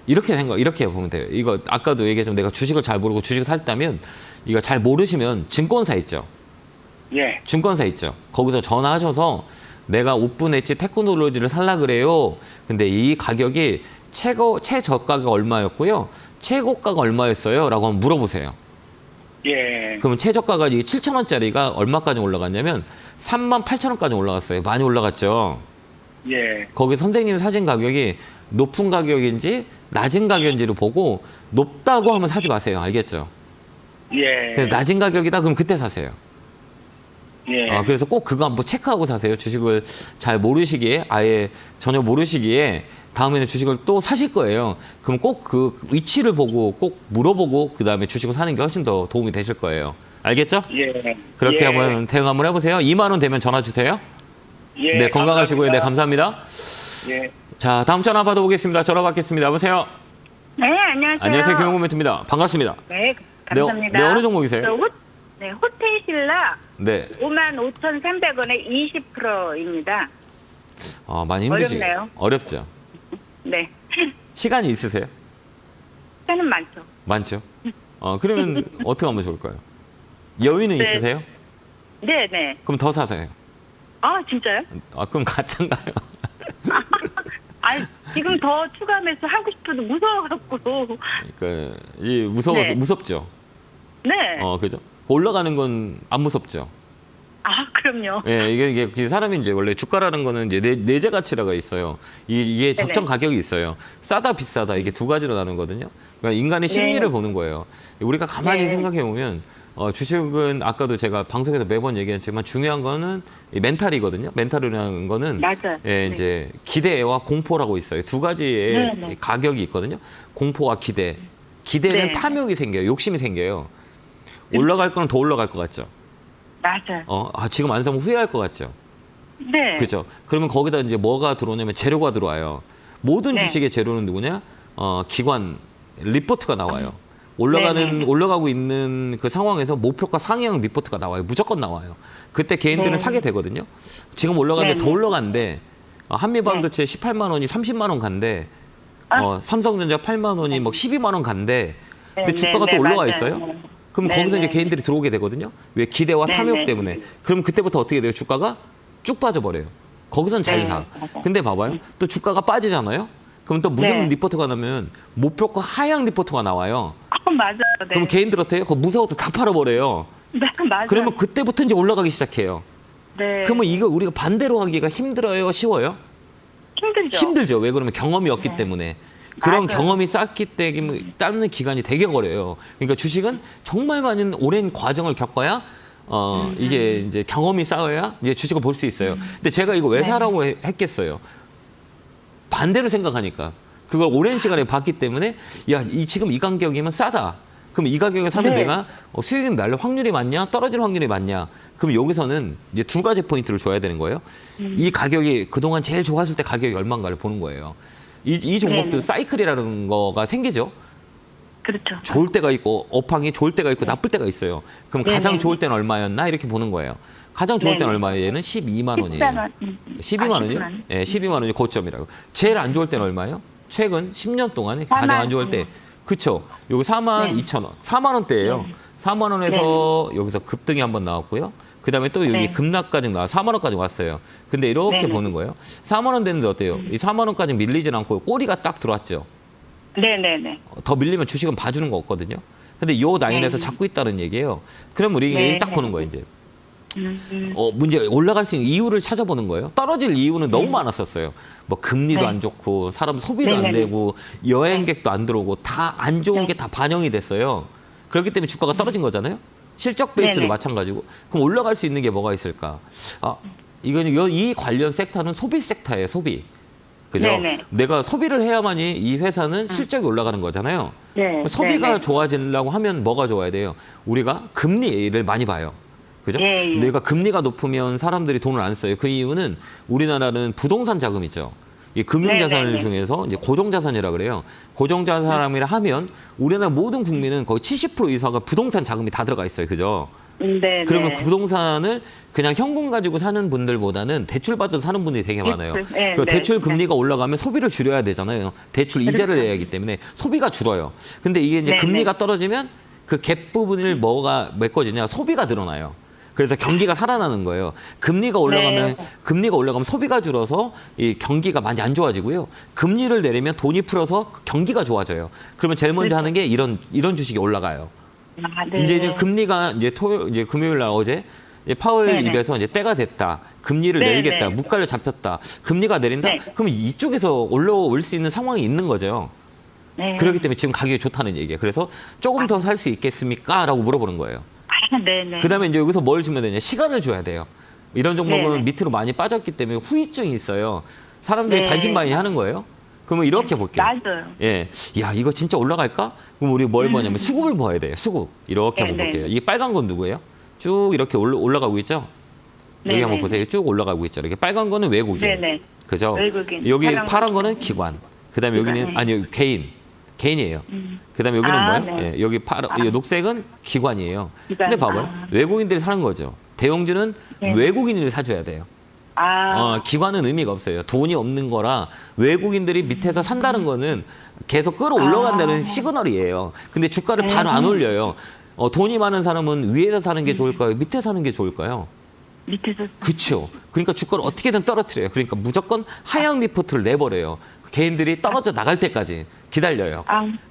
이렇게 보면 돼요. 이거 아까도 얘기했지만 내가 주식을 잘 모르고 주식을 샀다면 이거 잘 모르시면 증권사 있죠. 예. 증권사 있죠. 거기서 전화하셔서 내가 오픈 엣지 테크놀로지를 살라 그래요. 근데 이 가격이 최저가가 얼마였고요. 최고가가 얼마였어요? 라고 한번 물어보세요. 예. 그러면 최저가가 7,000원짜리가 얼마까지 올라갔냐면 38,000원까지 올라갔어요. 많이 올라갔죠. 예. 거기 선생님 사진 가격이 높은 가격인지 낮은 가격인지를 보고 높다고 하면 사지 마세요. 알겠죠? 예. 그래서 낮은 가격이다 그럼 그때 사세요. 예. 그래서 꼭 그거 한번 체크하고 사세요. 주식을 잘 모르시기에 아예 전혀 모르시기에 다음에는 주식을 또 사실 거예요. 그럼 꼭 그 위치를 보고 꼭 물어보고 그 다음에 주식을 사는 게 훨씬 더 도움이 되실 거예요. 알겠죠? 예. 그렇게 예. 한번 대응 한번 해보세요. 2만 원 되면 전화 주세요. 예. 네, 건강하시고요. 네, 감사합니다. 예. 자, 다음 전화 받아보겠습니다. 전화 받겠습니다. 여보세요. 네, 안녕하세요. 안녕하세요. 김용구 멘트입니다. 반갑습니다. 네, 감사합니다. 네, 어느 종목이세요? 호텔 신라 네. 55,300원에 20%입니다. 많이 힘드시. 어렵네요. 어렵죠. 네. 시간이 있으세요? 시간은 많죠. 많죠. 그러면 어떻게 하면 좋을까요? 여유는 네. 있으세요? 네, 네. 그럼 더 사세요. 아, 진짜요? 그럼 가짜인가요? 아니, 지금 더 추가 매수 하고 싶어도 무서워갖고. 그러니까 무서워서 네. 무섭죠. 네. 그죠? 올라가는 건 안 무섭죠. 아, 그럼요. 예, 이게 사람이 이제 원래 주가라는 거는 이제 내재 가치라가 있어요. 이게 적정 네네. 가격이 있어요. 싸다 비싸다 이게 두 가지로 나누거든요. 그러니까 인간의 심리를 네. 보는 거예요. 우리가 가만히 네. 생각해 보면 주식은 아까도 제가 방송에서 매번 얘기했지만 중요한 거는 이 멘탈이거든요. 멘탈이라는 거는 맞아요. 예, 네. 이제 기대와 공포라고 있어요. 두 가지의 네네. 가격이 있거든요. 공포와 기대. 기대는 네. 탐욕이 생겨요. 욕심이 생겨요. 올라갈 거는 더 올라갈 것 같죠. 맞아요. 지금 안 사면 후회할 것 같죠. 네. 그죠? 그러면 거기다 이제 뭐가 들어오냐면 재료가 들어와요. 모든 네. 주식의 재료는 누구냐? 기관 리포트가 나와요. 네네. 올라가고 있는 그 상황에서 목표가 상향 리포트가 나와요. 무조건 나와요. 그때 개인들은 네. 사게 되거든요. 지금 올라가는데 네네. 더 올라간대. 한미반도체 18만 원이 30만 원 간대. 삼성전자 8만 원이 뭐 12만 원 간대. 근데 네, 주가가 네, 또 올라가 맞아요. 있어요. 그럼 네, 거기서 이제 네. 개인들이 들어오게 되거든요. 왜? 기대와 네, 탐욕 네. 때문에. 그럼 그때부터 어떻게 돼요? 주가가 쭉 빠져버려요. 거기선 잘 네, 사. 맞아요. 근데 봐봐요. 또 주가가 빠지잖아요. 그럼 또 무슨 네. 리포트가 나면 목표가 하향 리포트가 나와요. 맞아요. 네. 그럼 개인들 어때요? 그거 무서워서 다 팔아버려요. 네, 맞아요. 그러면 그때부터 이제 올라가기 시작해요. 네. 그러면 이거 우리가 반대로 하기가 힘들어요? 쉬워요? 힘들죠. 힘들죠. 왜 그러면 경험이 없기 네. 때문에. 그런 맞아요. 경험이 쌓기 때문에 따르는 기간이 되게 걸려요. 그러니까 주식은 정말 많은 오랜 과정을 겪어야 이게 이제 경험이 쌓여야 이제 주식을 볼 수 있어요. 근데 제가 이거 왜 네. 사라고 했겠어요? 반대로 생각하니까 그걸 오랜 시간에 봤기 때문에 지금 이 가격이면 싸다. 그럼 이 가격에 사면 네. 내가 수익이 날 확률이 많냐 떨어질 확률이 많냐? 그럼 여기서는 이제 두 가지 포인트를 줘야 되는 거예요. 이 가격이 그동안 제일 좋았을 때 가격이 얼마인가를 보는 거예요. 이 종목도 네네. 사이클이라는 거가 생기죠. 그렇죠. 좋을 때가 있고 업황이 좋을 때가 있고 나쁠 때가 있어요. 그럼 네네. 가장 좋을 때는 얼마였나 이렇게 보는 거예요. 가장 좋을 때는 네네. 얼마예요? 12만 원이에요. 14만 12만 원이요? 12만 원. 예, 12만 원이 고점이라고. 제일 안 좋을 때는 얼마예요? 최근 10년 동안에 가장 안 좋을 때. 그쵸? 여기 4만 네. 2천 원. 4만 원대예요. 4만 원에서 여기서 급등이 한번 나왔고요. 그 다음에 또 여기 네. 급락까지 4만 원까지 왔어요. 근데 이렇게 네네. 보는 거예요. 4만 원 됐는데 어때요? 이 4만 원까지 밀리진 않고 꼬리가 딱 들어왔죠. 네네네. 더 밀리면 주식은 봐주는 거 없거든요. 근데 요 라인에서 잡고 있다는 얘기예요. 그럼 우리 네. 딱 보는 거예요, 이제. 음. 문제 올라갈 수 있는 이유를 찾아보는 거예요. 떨어질 이유는 너무 많았었어요. 뭐 금리도 네. 안 좋고 사람 소비도 안 네네네. 되고 여행객도 안 들어오고 다 안 좋은 네. 게 다 반영이 됐어요. 그렇기 때문에 주가가 떨어진 거잖아요. 실적 베이스도 네네. 마찬가지고. 그럼 올라갈 수 있는 게 뭐가 있을까? 이건 이 관련 섹터는 소비 섹터예요. 소비. 그죠? 네네. 내가 소비를 해야만이 이 회사는 실적이 올라가는 거잖아요. 네. 소비가 네네. 좋아지려고 하면 뭐가 좋아야 돼요? 우리가 금리를 많이 봐요. 그죠? 예, 예. 내가 금리가 높으면 사람들이 돈을 안 써요. 그 이유는 우리나라는 부동산 자금 있죠. 이 금융자산을 네네네. 중에서 이제 고정자산이라 그래요. 고정자산이라 하면 우리나라 모든 국민은 거의 70% 이상가 부동산 자금이 다 들어가 있어요. 그죠? 네. 그러면 부동산을 그냥 현금 가지고 사는 분들보다는 대출 받아서 사는 분들이 되게 많아요. 네, 그 네, 대출 네. 금리가 올라가면 소비를 줄여야 되잖아요. 대출 이자를 내야 하기 때문에 소비가 줄어요. 근데 이게 이제 네, 금리가 떨어지면 그 갭 부분을 뭐가 메꿔지냐? 소비가 늘어나요. 그래서 경기가 살아나는 거예요. 금리가 올라가면 네. 금리가 올라가면 소비가 줄어서 이 경기가 많이 안 좋아지고요. 금리를 내리면 돈이 풀어서 경기가 좋아져요. 그러면 제일 먼저 하는 게 이런 주식이 올라가요. 네. 이제 금리가 이제 이제 금요일 날 어제 이제 파월 네네. 입에서 이제 때가 됐다. 금리를 네네. 내리겠다. 물가를 잡혔다. 금리가 내린다. 네. 그러면 이쪽에서 올라올 수 있는 상황이 있는 거죠. 네. 그렇기 때문에 지금 가격이 좋다는 얘기예요. 그래서 조금 더 살 수 있겠습니까? 라고 물어보는 거예요. 네네. 그다음에 이제 여기서 뭘 주면 되냐? 시간을 줘야 돼요. 이런 종목은 네네. 밑으로 많이 빠졌기 때문에 후유증이 있어요. 사람들이 네. 반신반의 하는 거예요. 그러면 이렇게 볼게요. 맞아요. 예, 야 이거 진짜 올라갈까? 그럼 우리 뭘 보냐면 수급을 모아야 돼요. 수급 이렇게 한번 네네. 볼게요. 이 빨간 건 누구예요? 쭉 이렇게 올라가고 있죠. 여기 네네. 한번 보세요. 쭉 올라가고 있죠. 이렇게 빨간 거는 외국인, 네네. 그죠? 외국인. 여기 파란 파란 거. 거는 기관. 그다음에 여기는 기관. 아니 여기 개인이에요. 그다음에 여기는 아, 뭐예요? 네. 예, 여기 이 녹색은 기관이에요. 기관. 근데 봐봐요. 아. 외국인들이 사는 거죠. 대형주는 네. 외국인을 사줘야 돼요. 기관은 의미가 없어요. 돈이 없는 거라 외국인들이 밑에서 산다는 거는 계속 끌어올라간다는 시그널이에요. 근데 주가를 바로 안 올려요. 돈이 많은 사람은 위에서 사는 게 좋을까요? 밑에 사는 게 좋을까요? 밑에서. 그렇죠. 그러니까 주가를 어떻게든 떨어뜨려요. 그러니까 무조건 하향 리포트를 내버려요. 개인들이 떨어져 나갈 때까지 기다려요.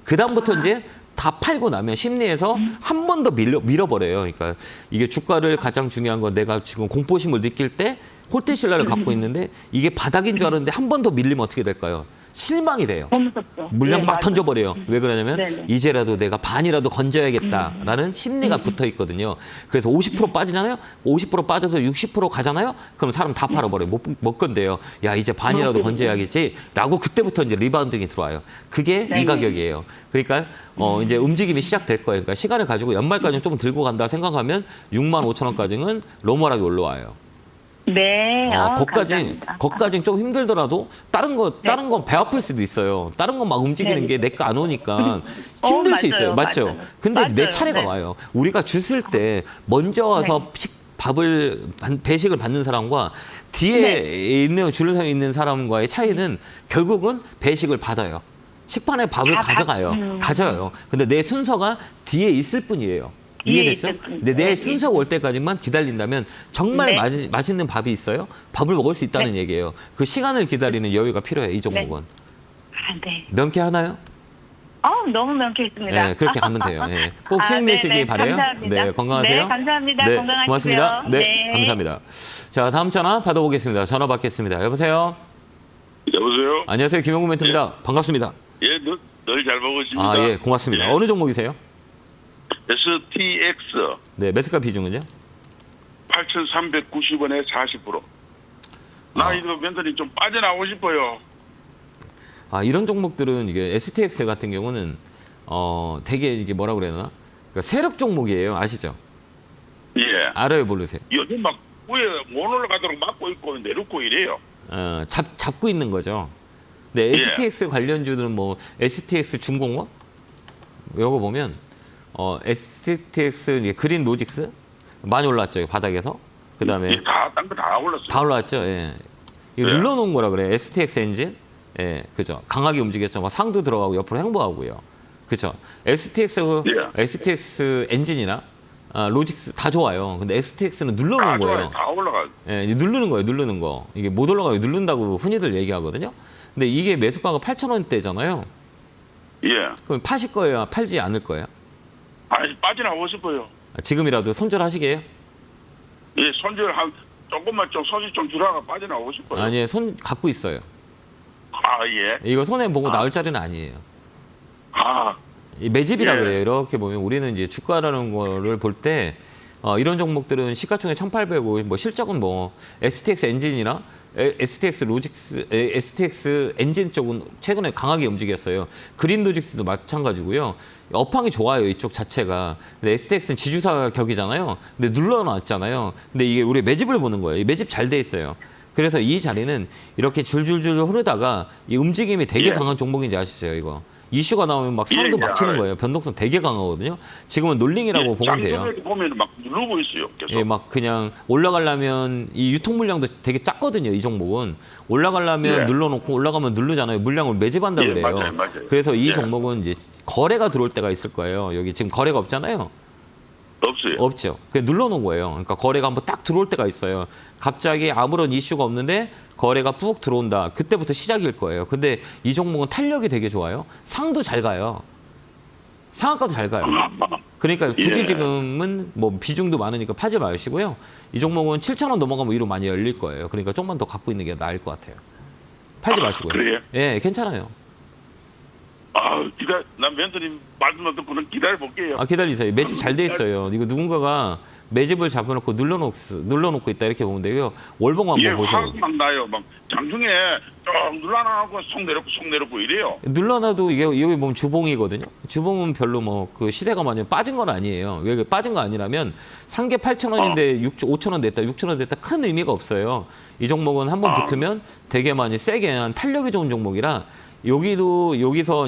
그 다음부터 이제 다 팔고 나면 심리에서 한 번 더 밀어버려요. 그러니까 이게 주가를 가장 중요한 건 내가 지금 공포심을 느낄 때 홀대신라를 갖고 있는데 이게 바닥인 줄 알았는데 한 번 더 밀리면 어떻게 될까요? 실망이 돼요. 너무 무섭죠. 물량 네, 막 맞아요. 던져버려요. 왜 그러냐면 네네. 이제라도 내가 반이라도 건져야겠다라는 심리가 붙어 있거든요. 그래서 50% 빠지잖아요. 50% 빠져서 60% 가잖아요. 그럼 사람 다 팔아버려요. 못 건대요. 야 이제 반이라도 건져야겠지라고 그때부터 이제 리바운딩이 들어와요. 그게 네네. 이 가격이에요. 그러니까 이제 움직임이 시작될 거예요. 그러니까 시간을 가지고 연말까지는 조금 들고 간다 생각하면 65,000원까지는 로멀하게 올라와요. 네. 감사합니다. 거기까지는 좀 힘들더라도 다른 건 배 아플 수도 있어요. 다른 건 막 움직이는 게 내 거 안 오니까 힘들 수 있어요. 맞죠? 맞아요. 근데 내 맞아요. 차례가 네. 와요. 우리가 줄 때 먼저 와서 배식을 받는 사람과 뒤에 있는 줄을 서 있는 사람과의 차이는 결국은 배식을 받아요. 식판에 밥을 가져요. 근데 내 순서가 뒤에 있을 뿐이에요. 이해됐죠? 근데 내 순서가 올 때까지만 기다린다면 정말 맛있는 밥이 있어요. 밥을 먹을 수 있다는 얘기예요. 그 시간을 기다리는 여유가 필요해요. 이 종목은. 네. 명쾌하나요? 너무 명쾌했습니다. 네, 그렇게 가면 돼요. 네. 꼭 수익 내시기 바라요. 감사합니다. 네, 건강하세요. 네, 감사합니다. 네, 건강하시고요. 고맙습니다. 네, 감사합니다. 자, 다음 전화 받아보겠습니다. 전화 받겠습니다. 여보세요? 여보세요? 안녕하세요. 김영구 멘토입니다. 반갑습니다. 예, 늘 잘 보고 있습니다. 아, 예, 고맙습니다. 어느 종목이세요? STX 네, 매수가 비중은요? 8,390원에 40%. 나 이거 멘토님 좀 빠져나오고 싶어요. 이런 종목들은 이게 STX 같은 경우는 되게 이게 뭐라 그래야 되나? 그러니까 세력 종목이에요. 아시죠? 예. 알아요, 모르세요? 요즘 막 위에 못 올라가도록 막고 있고 내놓고 이래요. 잡고 있는 거죠. 근데 STX 관련주들은 뭐 STX 중공업 요거 보면 STX 이게 그린 로직스 많이 올랐죠. 바닥에서. 그다음에 딴 거 다 올랐어요. 다 올랐죠. 예. 이거 네. 눌러놓은 거라 그래. STX 엔진. 예, 그죠. 강하게 움직였죠. 막 상도 들어가고 옆으로 횡보하고요. 그죠. STX 엔진이나 로직스 다 좋아요. 근데 STX는 눌러놓은 거예요. 다 올라가. 예, 이제 누르는 거예요. 누르는 거. 이게 못 올라가요. 누른다고 흔히들 얘기하거든요. 근데 이게 매수가가 8,000원대잖아요. 예. 그럼 파실 거예요? 팔지 않을 거예요? 아니 빠져나오고 싶어요. 지금이라도 손절하시게요? 예, 손절 조금만 좀 손이 좀 들어가 빠져나오고 싶어요. 아니, 손 갖고 있어요. 아, 예. 이거 손에 보고 나올 자리는 아니에요. 아, 이 매집이라 예. 그래요. 이렇게 보면 우리는 이제 주가라는 거를 볼 때 이런 종목들은 시가총액 1,800억, 뭐 실적은 뭐 STX 엔진이나 STX 로직스, STX 엔진 쪽은 최근에 강하게 움직였어요. 그린 로직스도 마찬가지고요. 업황이 좋아요, 이쪽 자체가. 근데 STX는 지주사 격이잖아요. 근데 눌러놨잖아요. 근데 이게 우리 매집을 보는 거예요. 이 매집 잘 돼 있어요. 그래서 이 자리는 이렇게 줄줄줄 흐르다가 이 움직임이 되게 예. 강한 종목인지 아시죠, 이거? 이슈가 나오면 막 사람도 예, 막 치는 알아요. 거예요. 변동성 되게 강하거든요. 지금은 놀링이라고 보면 돼요. 장중에 보면 막 누르고 있어요. 계속. 예, 막 그냥 올라가려면 이 유통 물량도 되게 작거든요. 이 종목은 올라가려면 예. 눌러놓고 올라가면 누르잖아요. 물량을 매집한다 예, 그래요. 맞아요. 그래서 이 예. 종목은 이제 거래가 들어올 때가 있을 거예요. 여기 지금 거래가 없잖아요. 없어요. 없죠. 그냥 눌러놓은 거예요. 그러니까 거래가 한번 딱 들어올 때가 있어요. 갑자기 아무런 이슈가 없는데 거래가 푹 들어온다. 그때부터 시작일 거예요. 근데 이 종목은 탄력이 되게 좋아요. 상도 잘 가요. 상한가도 잘 가요. 그러니까 굳이 예. 지금은 뭐 비중도 많으니까 파지 마시고요. 이 종목은 7,000원 넘어가면 위로 많이 열릴 거예요. 그러니까 조금만 더 갖고 있는 게 나을 것 같아요. 팔지 마시고요. 그래요? 예, 괜찮아요. 난 멘토님 말씀 듣고는 기다려 볼게요. 아, 기다리세요. 매집 잘 돼 있어요. 이거 누군가가 매집을 잡아놓고 눌러놓고 있다 이렇게 보면 되고요. 월봉 한번 예, 보셔요. 확막 나요. 막 장중에 쭉 눌러나고 속 내려고 이래요. 눌러놔도 이게 여기 보면 주봉이거든요. 주봉은 별로 뭐 그 시세가 많이 빠진 건 아니에요. 왜 빠진 거 아니라면 상계 8,000원인데 5,000원 됐다, 6,000원 됐다 큰 의미가 없어요. 이 종목은 한번 붙으면 되게 많이 세게 한 탄력이 좋은 종목이라 여기서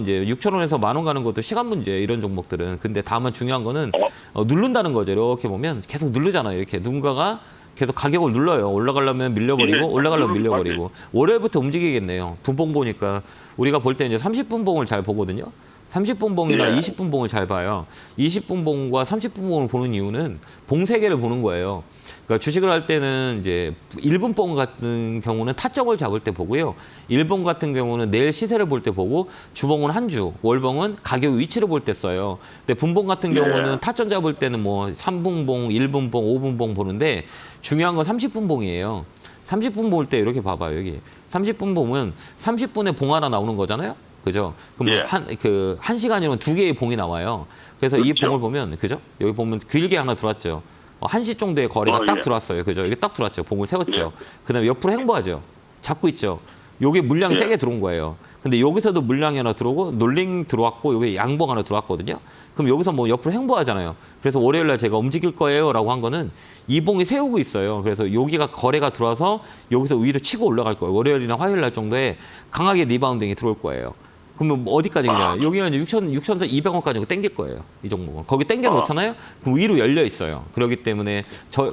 이제 6,000원에서 10,000원 가는 것도 시간 문제 이런 종목들은. 근데 다만 중요한 거는 누른다는 거죠. 이렇게 보면 계속 누르잖아요. 이렇게 누군가가 계속 가격을 눌러요. 올라가려면 밀려버리고 예, 올라가려면 누르는 밀려버리고. 월요일부터 움직이겠네요. 분봉 보니까 우리가 볼 때 이제 30분 봉을 잘 보거든요. 30분 봉이나 예. 20분 봉을 잘 봐요. 20분 봉과 30분 봉을 보는 이유는 봉 3개를 보는 거예요. 그러니까 주식을 할 때는 이제 1분 봉 같은 경우는 타점을 잡을 때 보고요. 1봉 같은 경우는 내일 시세를 볼 때 보고, 주봉은 한 주, 월봉은 가격 위치를 볼 때 써요. 근데 분봉 같은 경우는 타점 잡을 때는 뭐 3분 봉, 1분 봉, 5분 봉 보는데 중요한 건 30분 봉이에요. 30분 볼 때 이렇게 봐봐요. 여기 30분 보면 30분에 봉 하나 나오는 거잖아요. 그죠? 그럼 예. 한 시간이면 2개의 봉이 나와요. 그래서 이 그렇죠. 봉을 보면, 그죠? 여기 보면 길게 하나 들어왔죠. 1시 정도의 거래가 딱 예. 들어왔어요. 그죠? 이게 딱 들어왔죠. 봉을 세웠죠. 예. 그다음에 옆으로 행보하죠. 잡고 있죠. 요게 물량이 예. 세게 들어온 거예요. 근데 여기서도 물량이 하나 들어오고 놀링 들어왔고 요게 양봉 하나 들어왔거든요. 그럼 여기서 뭐 옆으로 행보하잖아요. 그래서 월요일 날 제가 움직일 거예요라고 한 거는 이 봉이 세우고 있어요. 그래서 여기가 거래가 들어와서 여기서 위로 치고 올라갈 거예요. 월요일이나 화요일 날 정도에 강하게 리바운딩이 들어올 거예요. 그러면 뭐 어디까지 그냥 여기가 이제 6,200원까지 땡길 거예요. 이 종목은. 거기 땡겨 놓잖아요. 그럼 위로 열려 있어요. 그렇기 때문에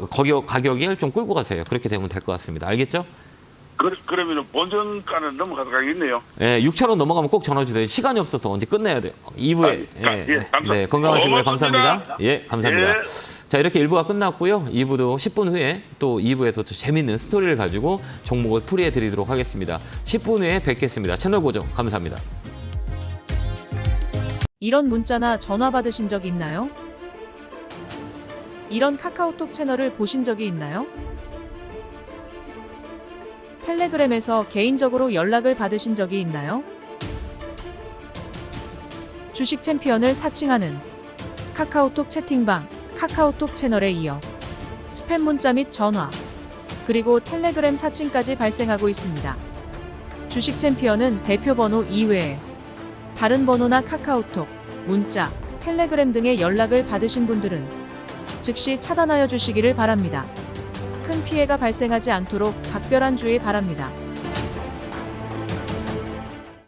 거기 가격을 좀 끌고 가세요. 그렇게 되면 될 것 같습니다. 알겠죠? 그러면 본전가는 넘어가겠네요. 예, 6,000원 넘어가면 꼭 전화 주세요. 시간이 없어서 언제 끝내야 돼요. 2부에. 감사합니다. 네, 건강하시고요. 고맙습니다. 감사합니다. 예, 감사합니다. 예. 자, 이렇게 1부가 끝났고요. 2부도 10분 후에 또 2부에서 또 재밌는 스토리를 가지고 종목을 풀이해 드리도록 하겠습니다. 10분 후에 뵙겠습니다. 채널 고정 감사합니다. 이런 문자나 전화 받으신 적 있나요? 이런 카카오톡 채널을 보신 적이 있나요? 텔레그램에서 개인적으로 연락을 받으신 적이 있나요? 주식 챔피언을 사칭하는 카카오톡 채팅방, 카카오톡 채널에 이어 스팸 문자 및 전화, 그리고 텔레그램 사칭까지 발생하고 있습니다. 주식 챔피언은 대표 번호 이외에 다른 번호나 카카오톡, 문자, 텔레그램 등의 연락을 받으신 분들은 즉시 차단하여 주시기를 바랍니다. 큰 피해가 발생하지 않도록 각별한 주의 바랍니다.